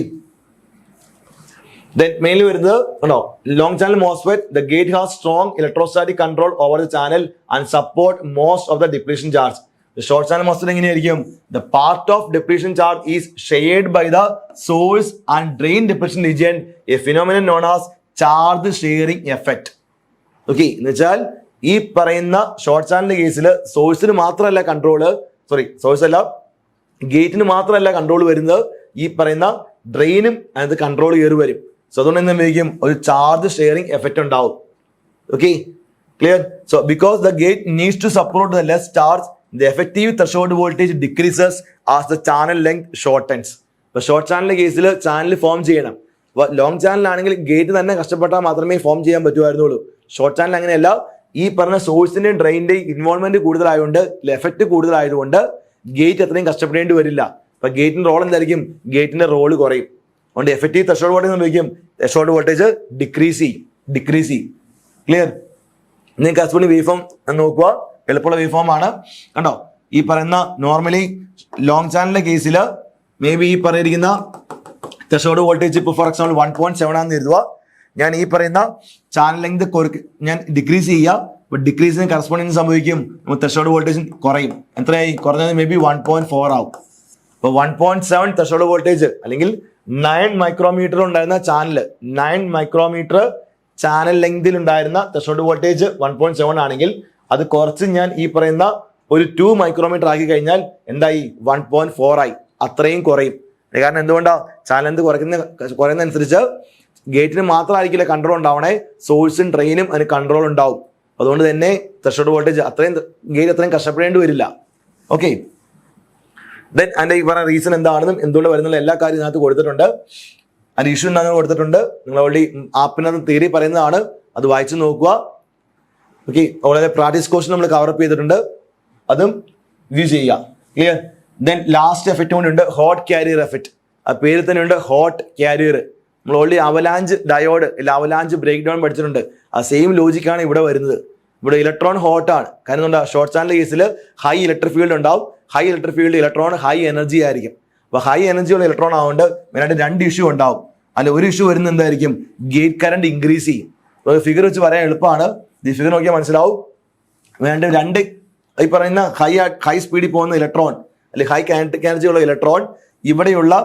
then മെയിൻലി വരുന്നത് ഉണ്ടോ, long channel MOSFET, the gate has strong electrostatic control over the channel and support most of the depletion charge. The short channel MOSFET എങ്ങനെയായിരിക്കും? The part of depletion charge is shared by the source and drain depletion region, a phenomenon known as charge sharing effect. Okay, എന്ന് വെച്ചാൽ ഈ പറയുന്ന ഷോർട്ട് ചാനലിന്റെ കേസിൽ സോഴ്സിന് മാത്രമല്ല കൺട്രോള്, സോഴ്സ് അല്ല, ഗേറ്റിന് മാത്രമല്ല കൺട്രോൾ വരുന്നത്, ഈ പറയുന്ന ഡ്രെയിനും അതിനകത്ത് കൺട്രോൾ കയറി വരും. സോ അതുകൊണ്ട് എന്തായിരിക്കും? ഒരു ചാർജ് ഷെയറിംഗ് എഫക്റ്റ് ഉണ്ടാവും. Okay, clear? So because the gate needs to support the less charge, the effective threshold voltage decreases as the channel length shortens. ഇപ്പൊ ഷോർട്ട് ചാനലിന്റെ കേസിൽ ചാനൽ ഫോം ചെയ്യണം. ലോങ് ചാനലാണെങ്കിൽ ഗേറ്റ് തന്നെ കഷ്ടപ്പെട്ടാൽ മാത്രമേ ഫോം ചെയ്യാൻ പറ്റുമായിരുന്നുള്ളൂ. ഷോർട്ട് ചാനൽ അങ്ങനെയല്ല. ഈ പറഞ്ഞ സോഴ്സിന്റെയും ഡ്രെയിനിന്റെയും ഇൻവോൾവ്മെന്റ് കൂടുതലായതുകൊണ്ട്, എഫക്ട് കൂടുതലായതുകൊണ്ട് ഗേറ്റ് അത്രയും കഷ്ടപ്പെടേണ്ടി വരില്ല. അപ്പൊ ഗേറ്റിന്റെ റോൾ എന്തായിരിക്കും? ഗേറ്റിന്റെ റോള് കുറയും. അതുകൊണ്ട് എഫക്റ്റീവ് ത്രെഷോൾഡ് വോൾട്ടേജ് സംഭവിക്കും, ത്രെഷോൾഡ് വോൾട്ടേജ് ഡിക്രീസ് ചെയ്യും. ക്ലിയർ? നിങ്ങൾക്ക് കറസ്പോണ്ടിങ് വേവ് ഫോം നോക്കുക, എളുപ്പമുള്ള വേവ് ഫോം ആണ്. കണ്ടോ, ഈ പറയുന്ന നോർമലി ലോങ് ചാനലിന്റെ കേസിൽ മേ ബി ഈ പറയുന്ന ത്രെഷോൾഡ് വോൾട്ടേജ് ഇപ്പോൾ ഫോർ എക്സാമ്പിൾ 1.7 ആണെന്ന് കരുതുക. ഞാൻ ഈ പറയുന്ന ചാനൽ ലെങ്ത് ഞാൻ ഡിക്രീസ് ചെയ്യുക. ബട്ട് ഡിക്രീസിന് കറസ്പോണ്ടിങ് സംഭവിക്കും, ത്രെഷോൾഡ് വോൾട്ടേജ് കുറയും. എത്രയായി? കുറഞ്ഞത് മേ ബി 1.4 ആവും. അപ്പോൾ 1.7 ത്രെഷോൾഡ് വോൾട്ടേജ് അല്ലെങ്കിൽ 9 മൈക്രോമീറ്റർ ഉണ്ടായിരുന്ന 9 മൈക്രോമീറ്റർ ചാനൽ ലെങ്തിൽ ഉണ്ടായിരുന്ന ത്രെഷോൾഡ് വോൾട്ടേജ് 1.7 ആണെങ്കിൽ അത് കുറച്ച് ഞാൻ ഈ പറയുന്ന ഒരു 2 മൈക്രോമീറ്റർ ആക്കി കഴിഞ്ഞാൽ എന്തായി? 1.4 ആയി. അത്രയും കുറയും. കാരണം എന്തുകൊണ്ടാണ്? ചാനൽ ലെങ്ത് കുറയുന്നതനുസരിച്ച് ഗേറ്റിന് മാത്രമായിരിക്കില്ല കൺട്രോൾ ഉണ്ടാവണേ, സോഴ്സും ഡ്രെയിനും അതിന് കൺട്രോൾ ഉണ്ടാവും. അതുകൊണ്ട് തന്നെ ത്രെഷോൾഡ് വോൾട്ടേജ് ഗേറ്റ് അത്രയും കഷ്ടപ്പെടേണ്ടി വരില്ല. ഓക്കെ, ദെൻ അതിന്റെ ഈ പറഞ്ഞ റീസൺ എന്താണെന്നും എന്തുകൊണ്ട് വരുന്നുള്ള എല്ലാ കാര്യം ഇതിനകത്ത് കൊടുത്തിട്ടുണ്ട്. അതിന്റെ ഇഷ്യൂ എന്താണെന്ന് കൊടുത്തിട്ടുണ്ട്. നിങ്ങൾ ഓൾറെഡി ആപ്പിനകത്ത് തിയറി പറയുന്നതാണ്, അത് വായിച്ചു നോക്കുക. ഓക്കെ, വളരെ പ്രാക്ടീസ് ക്വസ്റ്റ്യൻ നമ്മൾ കവറപ്പ് ചെയ്തിട്ടുണ്ട്, അതും വ്യൂ ചെയ്യുക. ക്ലിയർ? ദെൻ ലാസ്റ്റ് എഫക്റ്റ് കൊണ്ടുണ്ട്, ഹോട്ട് കാരിയർ എഫക്റ്റ്. ആ പേര് തന്നെ ഉണ്ട്, ഹോട്ട് കാരിയർ. നമ്മൾ ഓൾറെഡി അവലാഞ്ച് ഡയോഡ് അല്ല അവലാഞ്ച് ബ്രേക്ക് ഡൗൺ പഠിച്ചിട്ടുണ്ട്. ആ സെയിം ലോജിക്കാണ് ഇവിടെ വരുന്നത്. ഇവിടെ ഇലക്ട്രോൺ ഹോട്ട് ആണ്. കാരണം എന്താ? ഷോർട്ട് ചാനൽ കേസിൽ ഹൈ ഇലക്ട്രിക് ഫീൽഡ് ഉണ്ടാവും. High electric field electron high energy ആയിരിക്കും. അപ്പൊ ഹൈ എനർജി ഉള്ള ഇലക്ട്രോൺ ആവുകൊണ്ട് മെയിനായിട്ട് 2 ഇഷ്യൂ ഉണ്ടാവും. അല്ല, ഒരു ഇഷ്യൂ വരുന്നത് എന്തായിരിക്കും? ഗേറ്റ് കറണ്ട് ഇൻക്രീസ് ചെയ്യും. ഫിഗർ വെച്ച് പറയാൻ എളുപ്പമാണ്. ഈ ഫിഗർ നോക്കിയാൽ മനസ്സിലാവും. വേണ്ട 2 ഈ പറയുന്ന ഹൈ സ്പീഡിൽ പോകുന്ന ഇലക്ട്രോൺ അല്ലെങ്കിൽ ഹൈ കൈനറ്റിക് എനർജി ഉള്ള ഇലക്ട്രോൺ ഇവിടെയുള്ള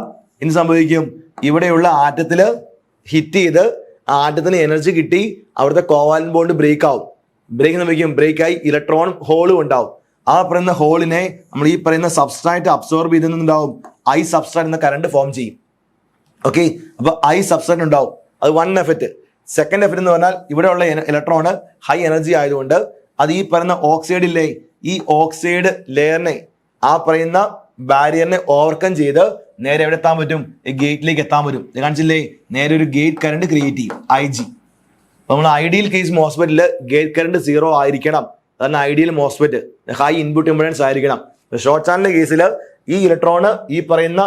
എന്ത് സംഭവിക്കും? ഇവിടെയുള്ള ആറ്റത്തില് ഹിറ്റ് ചെയ്ത് ആ ആറ്റത്തിന് എനർജി കിട്ടി അവിടുത്തെ കോവാലന്റ് ബോണ്ട് ബ്രേക്ക് ആവും. ബ്രേക്ക് സംഭവിക്കും, ബ്രേക്കായി ഇലക്ട്രോണും ഹോളും ഉണ്ടാവും. ആ പറയുന്ന ഹോളിനെ നമ്മൾ ഈ പറയുന്ന സബ്സ്ട്രാറ്റ് അബ്സോർബ് ചെയ്തിട്ടുണ്ടാവും. ഐ സബ്സ്ട്രാറ്റ് എന്ന കറണ്ട് ഫോം ചെയ്യും. ഓക്കെ, അപ്പൊ ഐ സബ്സ്ട്രാറ്റ് ഉണ്ടാവും. അത് 1 എഫക്റ്റ്. സെക്കൻഡ് എഫക്റ്റ് എന്ന് പറഞ്ഞാൽ ഇവിടെയുള്ള ഇലക്ട്രോണ് ഹൈ എനർജി ആയതുകൊണ്ട് അത് ഈ പറയുന്ന ഓക്സൈഡ് ഇല്ലേ, ഈ ഓക്സൈഡ് ലെയറിനെ ആ പറയുന്ന ബാരിയറിനെ ഓവർകം ചെയ്ത് നേരെ എവിടെ എത്താൻ പറ്റും? ഗേറ്റിലേക്ക് എത്താൻ പറ്റും. കാണിച്ചില്ലേ? നേരെ ഒരു ഗേറ്റ് കറണ്ട് ക്രിയേറ്റ് ചെയ്യും, IG. നമ്മൾ ഐഡിയൽ കേസ് മോസ്ഫെറ്റില് ഗേറ്റ് കറണ്ട് 0 ആയിരിക്കണം. അതാണ് ideal MOSFET. High input impedance ആയിരിക്കണം. ഷോർട്ട് ചാനലിന്റെ കേസിൽ ഈ ഇലക്ട്രോണ് ഈ പറയുന്ന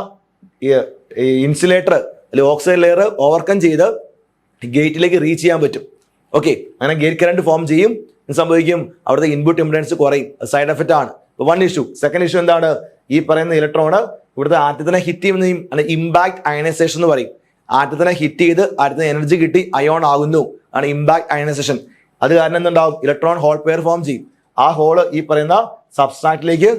ഇൻസുലേറ്റർ അല്ലെങ്കിൽ ഓക്സൈഡ് ലെയർ ഓവർകം ചെയ്ത് ഗേറ്റിലേക്ക് റീച്ച് ചെയ്യാൻ പറ്റും. ഓക്കെ, അങ്ങനെ ഗേറ്റ് കറണ്ട് ഫോം ചെയ്യും. സംഭവിക്കും, അവിടുത്തെ ഇൻപുട്ട് ഇംപെഡൻസ് കുറയും. സൈഡ് എഫക്റ്റ് ആണ്. 1 ഇഷ്യൂ. സെക്കൻഡ് ഇഷ്യൂ എന്താണ്? ഈ പറയുന്ന ഇലക്ട്രോണ് ഇവിടുത്തെ ആറ്റത്തിനെ ഹിറ്റ് ചെയ്യുന്നതും അല്ലെങ്കിൽ ഇമ്പാക്ട് അയണൈസേഷൻ എന്ന് പറയും. ആറ്റത്തിനെ ഹിറ്റ് ചെയ്ത് ആറ്റത്തിന് എനർജി കിട്ടി അയോൺ ആകുന്നു, ആണ് ഇമ്പാക്ട് അയണൈസേഷൻ. അത് കാരണം എന്തുണ്ടാവും? ഇലക്ട്രോൺ ഹോൾ പെയർ ഫോം ചെയ്യും. ആ ഹോള് ഈ പറയുന്ന സബ്സ്ട്രാറ്റിലേക്ക്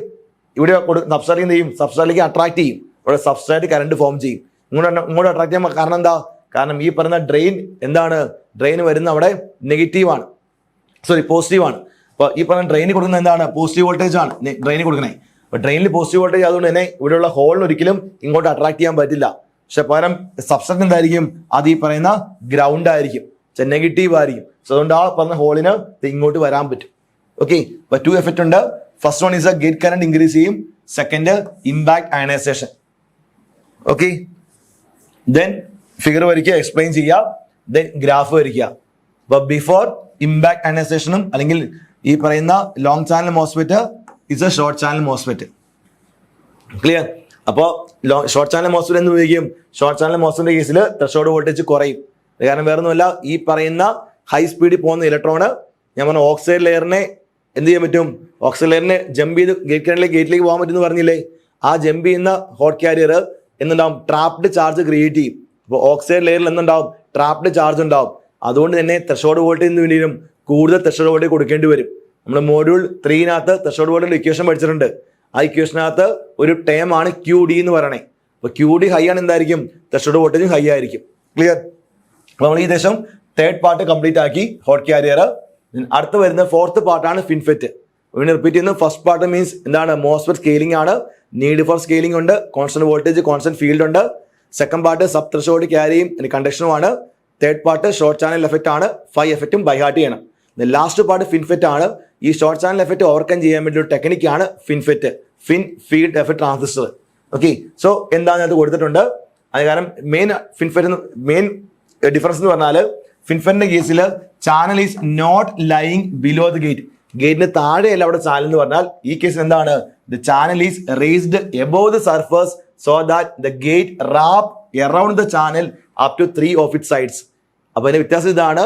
ഇവിടെ സബ്സ്ട്രാറ്റ് എന്ത് ചെയ്യും? സബ്സ്ട്രാറ്റിലേക്ക് അട്രാക്ട് ചെയ്യും. ഇവിടെ സബ്സ്ട്രാറ്റ് കറണ്ട് ഫോം ചെയ്യും. ഇങ്ങോട്ട് അട്രാക്ട് ചെയ്യാൻ കാരണം എന്താ? കാരണം ഈ പറയുന്ന ഡ്രെയിൻ എന്താണ്? ഡ്രെയിൻ വരുന്ന അവിടെ നെഗറ്റീവ് ആണ്, പോസിറ്റീവ് ആണ്. അപ്പൊ ഈ പറഞ്ഞ ഡ്രെയിനിൽ കൊടുക്കുന്ന എന്താണ്? പോസിറ്റീവ് വോൾട്ടേജ് ആണ് ഡ്രെയിനിൽ കൊടുക്കണേ. അപ്പൊ ഡ്രെയിനിൽ പോസിറ്റീവ് വോൾട്ടേജ് ആയതുകൊണ്ട് തന്നെ ഇവിടെയുള്ള ഹോളിന് ഒരിക്കലും ഇങ്ങോട്ട് അട്രാക്ട് ചെയ്യാൻ പറ്റില്ല. പക്ഷെ പകരം സബ്സ്ട്രാറ്റ് എന്തായിരിക്കും? അത് ഈ പറയുന്ന ഗ്രൗണ്ട് ആയിരിക്കും, നെഗറ്റീവ് ആയിരിക്കും. സോ അതുകൊണ്ട് ആ പറഞ്ഞ ഹോളിന് ഇങ്ങോട്ട് വരാൻ പറ്റും. ഓക്കെ, അപ്പൊ 2 എഫക്റ്റ് ഉണ്ട്. First one is gate current increase ചെയ്യും. Second impact ionisation. Okay, then figure വരയ്ക്കുക, എക്സ്പ്ലെയിൻ ചെയ്യുക, ദെൻ ഗ്രാഫ് വരയ്ക്കുക. അപ്പൊ ബിഫോർ ഇമ്പാക്ട് അയണൈസേഷനും അല്ലെങ്കിൽ ഈ പറയുന്ന long channel MOSFET is a short channel MOSFET. Clear? അപ്പോൾ ഷോർട്ട് ചാനൽ മോസ്ഫെറ്റ് എന്ന് ഉപയോഗിക്കും. ഷോർട്ട് ചാനൽ മോസ്ഫെറ്റിന്റെ കേസിൽ ത്രെഷോൾഡ് വോൾട്ടേജ് കുറയും. കാരണം വേറെ ഒന്നുമല്ല, ഈ പറയുന്ന ഹൈ സ്പീഡിൽ പോകുന്ന ഇലക്ട്രോണ് ഞാൻ പറഞ്ഞ ഓക്സൈഡ് ലെയറിനെ എന്ത് ചെയ്യാൻ പറ്റും? ഓക്സൈഡ് ലെയറിനെ ജമ്പ് ചെയ്ത് ഗേറ്റിലേക്ക് പോകാൻ പറ്റുമെന്ന് പറഞ്ഞില്ലേ? ആ ജമ്പ് ചെയ്യുന്ന ഹോട്ട് കാരിയർ എന്തുണ്ടാവും? ട്രാപ്ഡ് ചാർജ് ക്രിയേറ്റ് ചെയ്യും. അപ്പോൾ ഓക്സൈഡ് ലെയറിൽ എന്തുണ്ടാവും? ട്രാപ്ഡ് ചാർജ് ഉണ്ടാവും. അതുകൊണ്ട് തന്നെ ത്രെഷോൾഡ് വോൾട്ടേജിന് വേണ്ടിയും കൂടുതൽ ത്രെഷോൾഡ് വോൾട്ടേജ് കൊടുക്കേണ്ടി വരും. നമ്മൾ മോഡ്യൂൾ 3 ത്രെഷോൾഡ് വോൾട്ടേജ് ഇക്വേഷൻ പഠിച്ചിട്ടുണ്ട്. ആ ഇക്വേഷനകത്ത് ഒരു ടേം ആണ് QD എന്ന് പറയണേ. അപ്പൊ QD ഹൈ ആണ്, എന്തായിരിക്കും? ത്രെഷോൾഡ് വോൾട്ടേജും ഹൈ ആയിരിക്കും. ക്ലിയർ? അപ്പൊ നമ്മൾ ഈ ദേശം 3rd പാർട്ട് കംപ്ലീറ്റ് ആക്കി, ഹോട്ട് കാരിയർ. അടുത്ത് വരുന്ന 4th പാർട്ടാണ് ഫിൻഫെറ്റ്. വീണ്ടും റിപ്പീറ്റ് ചെയ്യുന്നു. ഫസ്റ്റ് പാർട്ട് മീൻസ് എന്താണ്? മോസ്ഫെറ്റ് സ്കെയിലിംഗ് ആണ്. നീഡ് ഫോർ സ്കെയിലിംഗ് ഉണ്ട്. കോൺസ്റ്റന്റ് വോൾട്ടേജ്, കോൺസ്റ്റന്റ് ഫീൽഡ് ഉണ്ട്. Second part sub threshold ക്യാരിയും കണ്ടക്ഷനുമാണ്. 3rd part short channel effect ആണ്. 5 എഫക്റ്റും ബൈഹാർട്ട് ചെയ്യണം. ലാസ്റ്റ് പാർട്ട് ഫിൻഫെറ്റ് ആണ്. ഈ ഷോർട്ട് ചാനൽ എഫക്റ്റ് ഓവർകം ചെയ്യാൻ വേണ്ടി ഒരു ടെക്നിക്കാണ് FinFET, field effect transistor. Okay, so എന്താണെന്ന് അത് കൊടുത്തിട്ടുണ്ട്. അത് കാരണം മെയിൻ ഡിഫറൻസ് എന്ന് പറഞ്ഞാൽ ഫിൻഫെറ്റിന്റെ കേസിൽ channel is not lying below the gate. ഗേറ്റിന് താഴെയല്ല അവിടെ ചാനൽ എന്ന് പറഞ്ഞാൽ ഈ കേസിൽ എന്താണ്, the channel is raised above the surface so that the gate wrap around the channel up to 3 of it sides. അപ്പൊ അതിന്റെ വ്യത്യാസം ഇതാണ്.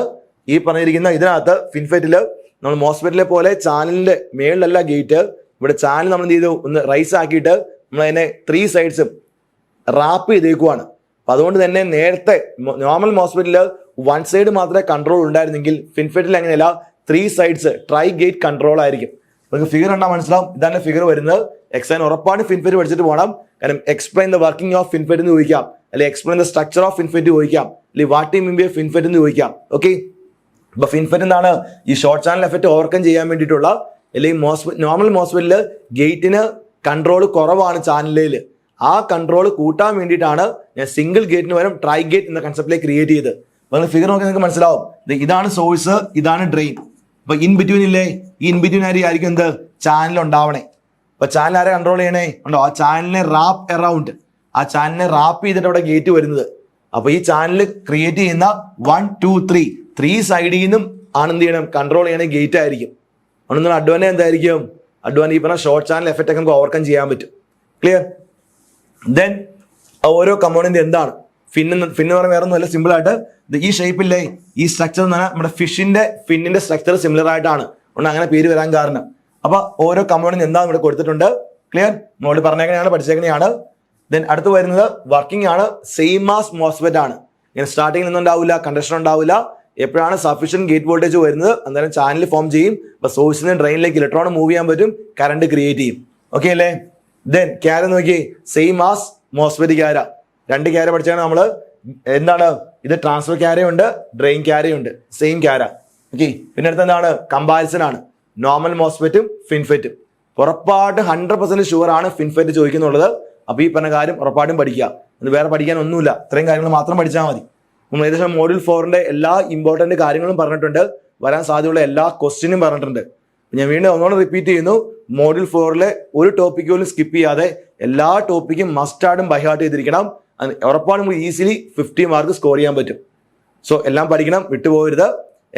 ഈ പറഞ്ഞിരിക്കുന്ന ഇതിനകത്ത് ഫിൻഫെറ്റില് നമ്മൾ മോസ്ഫെറ്റിലെ പോലെ ചാനലിന്റെ മേളിലല്ല ഗേറ്റ്, ഇവിടെ ചാനൽ നമ്മൾ എന്ത് ചെയ്തു, ഒന്ന് റൈസ് ആക്കിയിട്ട് നമ്മൾ അതിനെ 3 സൈഡ്സും റാപ്പ് ചെയ്തേക്കുവാണ്. അപ്പൊ അതുകൊണ്ട് തന്നെ നേരത്തെ നോർമൽ മോസ്ഫെറ്റില് 1 സൈഡ് മാത്രമേ കൺട്രോൾ ഉണ്ടായിരുന്നെങ്കിൽ ഫിൻഫെറ്റിൽ അങ്ങനെയല്ല, 3 സൈഡ്സ് ട്രൈ ഗേറ്റ് കൺട്രോൾ ആയിരിക്കും. നിങ്ങൾക്ക് ഫിഗർ കണ്ടാൽ മനസ്സിലാവും, ഇതാണ് ഫിഗർ വരുന്നത്. എക്സാൻ ഉറപ്പാണ് ഫിൻഫെറ്റ് പഠിച്ചിട്ട് പോകണം. കാരണം എക്സ്പ്ലെയിൻ ദ വർക്കിംഗ് ഓഫ് ഫിൻഫെറ്റ് എന്ന് ചോദിക്കാം, അല്ലെങ്കിൽ എക്സ്പ്ലെയിൻ ദ സ്ട്രക്ചർ ഓഫ് ഫിൻഫെറ്റ് ചോദിക്കാം, അല്ലെങ്കിൽ വാട്ട് മീൻ ബൈ ഫിൻഫെറ്റ് എന്ന് ചോദിക്കാം. ഓക്കെ, അപ്പൊ ഫിൻഫെറ്റ് എന്താണ്, ഈ ഷോർട്ട് ചാനൽ എഫക്റ്റ് ഓവർകം ചെയ്യാൻ വേണ്ടിയിട്ടുള്ള, അല്ലെങ്കിൽ നോർമൽ മോസ്ഫെറ്റില് ഗേറ്റിന് കൺട്രോൾ കുറവാണ് ചാനലിൽ, ആ കൺട്രോൾ കൂട്ടാൻ വേണ്ടിയിട്ടാണ് ഞാൻ സിംഗിൾ ഗേറ്റിന് പകരം ട്രൈ ഗേറ്റ് എന്ന കൺസെപ്റ്റിലേക്ക് ക്രിയേറ്റ് ചെയ്ത്. അപ്പൊ നിങ്ങൾ ഫിഗർ നോക്കി നിങ്ങൾക്ക് മനസ്സിലാവും, ഇതാണ് സോഴ്സ്, ഇതാണ് ഡ്രെയിൻ. അപ്പൊ ഇൻ ബിറ്റ്വീൻ ഇല്ലേ, ഈ ഇൻ ബിറ്റ്വീൻ ആയിരിക്കും എന്ത്, ചാനൽ ഉണ്ടാവണേ. അപ്പൊ ചാനൽ ആരെ കൺട്രോൾ ചെയ്യണേ, ഉണ്ടോ, ആ ചാനലിനെ റാപ്പ് അറൌണ്ട്, ആ ചാനലിനെ റാപ്പ് ചെയ്തിട്ട് അവിടെ ഗേറ്റ് വരുന്നത്. അപ്പൊ ഈ ചാനൽ ക്രിയേറ്റ് ചെയ്യുന്ന 1, 2, 3 സൈഡിൽ നിന്നും ആണ് എന്ത് ചെയ്യണം, കൺട്രോൾ ചെയ്യണേ ഗേറ്റ് ആയിരിക്കും. അതുകൊണ്ട് അഡ്വാൻറ്റേജ് എന്തായിരിക്കും, അഡ്വാൻറ്റേജ് ഈ പറഞ്ഞ ഷോർട്ട് ചാനൽ എഫക്റ്റ് ഒക്കെ നമുക്ക് ഓവർകം ചെയ്യാൻ പറ്റും. ക്ലിയർ? ദെൻ ഓരോ കമ്പോണന്റ് എന്താണ്, ഫിന്ന് പറഞ്ഞ വേറെ ഒന്നുമല്ല, സിമ്പിൾ ആയിട്ട് ഈ ഷേപ്പില്ലേ, ഈ സ്ട്രക്ചർ എന്ന് പറഞ്ഞാൽ നമ്മുടെ ഫിന്നിന്റെ സ്ട്രക്ചർ സിമിലർ ആയിട്ടാണ്, അതുകൊണ്ട് അങ്ങനെ പേര് വരാൻ കാരണം. അപ്പൊ ഓരോ കമ്പോണന്റ് എന്താണെന്ന് ഇവിടെ കൊടുത്തിട്ടുണ്ട്. ക്ലിയർ? നമ്മളോട് പറഞ്ഞേക്കണെയാണ്, പഠിച്ചേക്കണെയാണ്. ദെൻ അടുത്ത് വരുന്നത് വർക്കിംഗ് ആണ്, സെയിം ആസ് മോസ്ഫെറ്റ് ആണ്. ഇങ്ങനെ സ്റ്റാർട്ടിങ്ങിൽ ഒന്നും ഉണ്ടാവില്ല, കണ്ടക്ഷൻ ഉണ്ടാവില്ല. എപ്പോഴാണ് സഫീഷ്യന്റ് ഗേറ്റ് വോൾട്ടേജ് വരുന്നത് അന്നേരം ചാനൽ ഫോം ചെയ്യും. അപ്പൊ സോഴ്സിൽ നിന്ന് ഡ്രെയിനിലേക്ക് ഇലക്ട്രോൺ മൂവ് ചെയ്യാൻ പറ്റും, കറണ്ട് ക്രിയേറ്റ് ചെയ്യും. ഓക്കെ അല്ലേ? ദെൻ ക്യാര നോക്കി, സെയിം ആസ് മോസ്ഫെറ്റ് ക്യാര. 2 ക്യാര പഠിച്ചാണ് നമ്മള്. എന്താണ് ഇത്, ട്രാൻസ്ഫർ ക്യാരയുണ്ട്, ഡ്രെയിൻ ക്യാരയുണ്ട്, സെയിം ക്യാര. ഓക്കെ, പിന്നെ അടുത്ത് എന്താണ്, കമ്പാരിസൺ ആണ്, നോർമൽ മോസ്ഫെറ്റും ഫിൻഫെറ്റും. ഉറപ്പായിട്ട് 100% ഷുവർ ആണ് ഫിൻഫെറ്റ് ചോദിക്കുന്നുള്ളത്. അപ്പൊ ഈ പറഞ്ഞ കാര്യം ഉറപ്പായിട്ടും പഠിക്കുക, അത് വേറെ പഠിക്കാൻ ഒന്നുമില്ല, ഇത്രയും കാര്യങ്ങൾ മാത്രം പഠിച്ചാൽ മതി. നമ്മൾ ഏകദേശം മോഡ്യൂൾ 4ന്റെ എല്ലാ ഇമ്പോർട്ടന്റ് കാര്യങ്ങളും പറഞ്ഞിട്ടുണ്ട്, വരാൻ സാധ്യതയുള്ള എല്ലാ ക്വസ്റ്റ്യനും പറഞ്ഞിട്ടുണ്ട്. ഞാൻ വീണ്ടും ഒന്നുകൂടെ റിപ്പീറ്റ് ചെയ്യുന്നു, മോഡ്യൂൾ 4ലെ ഒരു ടോപ്പിക് പോലും സ്കിപ്പ് ചെയ്യാതെ എല്ലാ ടോപ്പിക്കും മസ്റ്റാർഡും ബൈഹാർട്ട് ചെയ്തിരിക്കണം. ഉറപ്പാണ് നമുക്ക് ഈസിലി 50 മാർക്ക് സ്കോർ ചെയ്യാൻ പറ്റും. സോ എല്ലാം പഠിക്കണം, വിട്ടുപോകരുത്.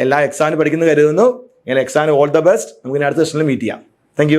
എല്ലാ എക്സാമിന് പഠിക്കുന്ന കരുതുന്നു. ഞാൻ എക്സാമിന് ഓൾ ദ ബെസ്റ്റ്. നമുക്ക് അടുത്ത സെഷനിൽ മീറ്റ് ചെയ്യാം. താങ്ക്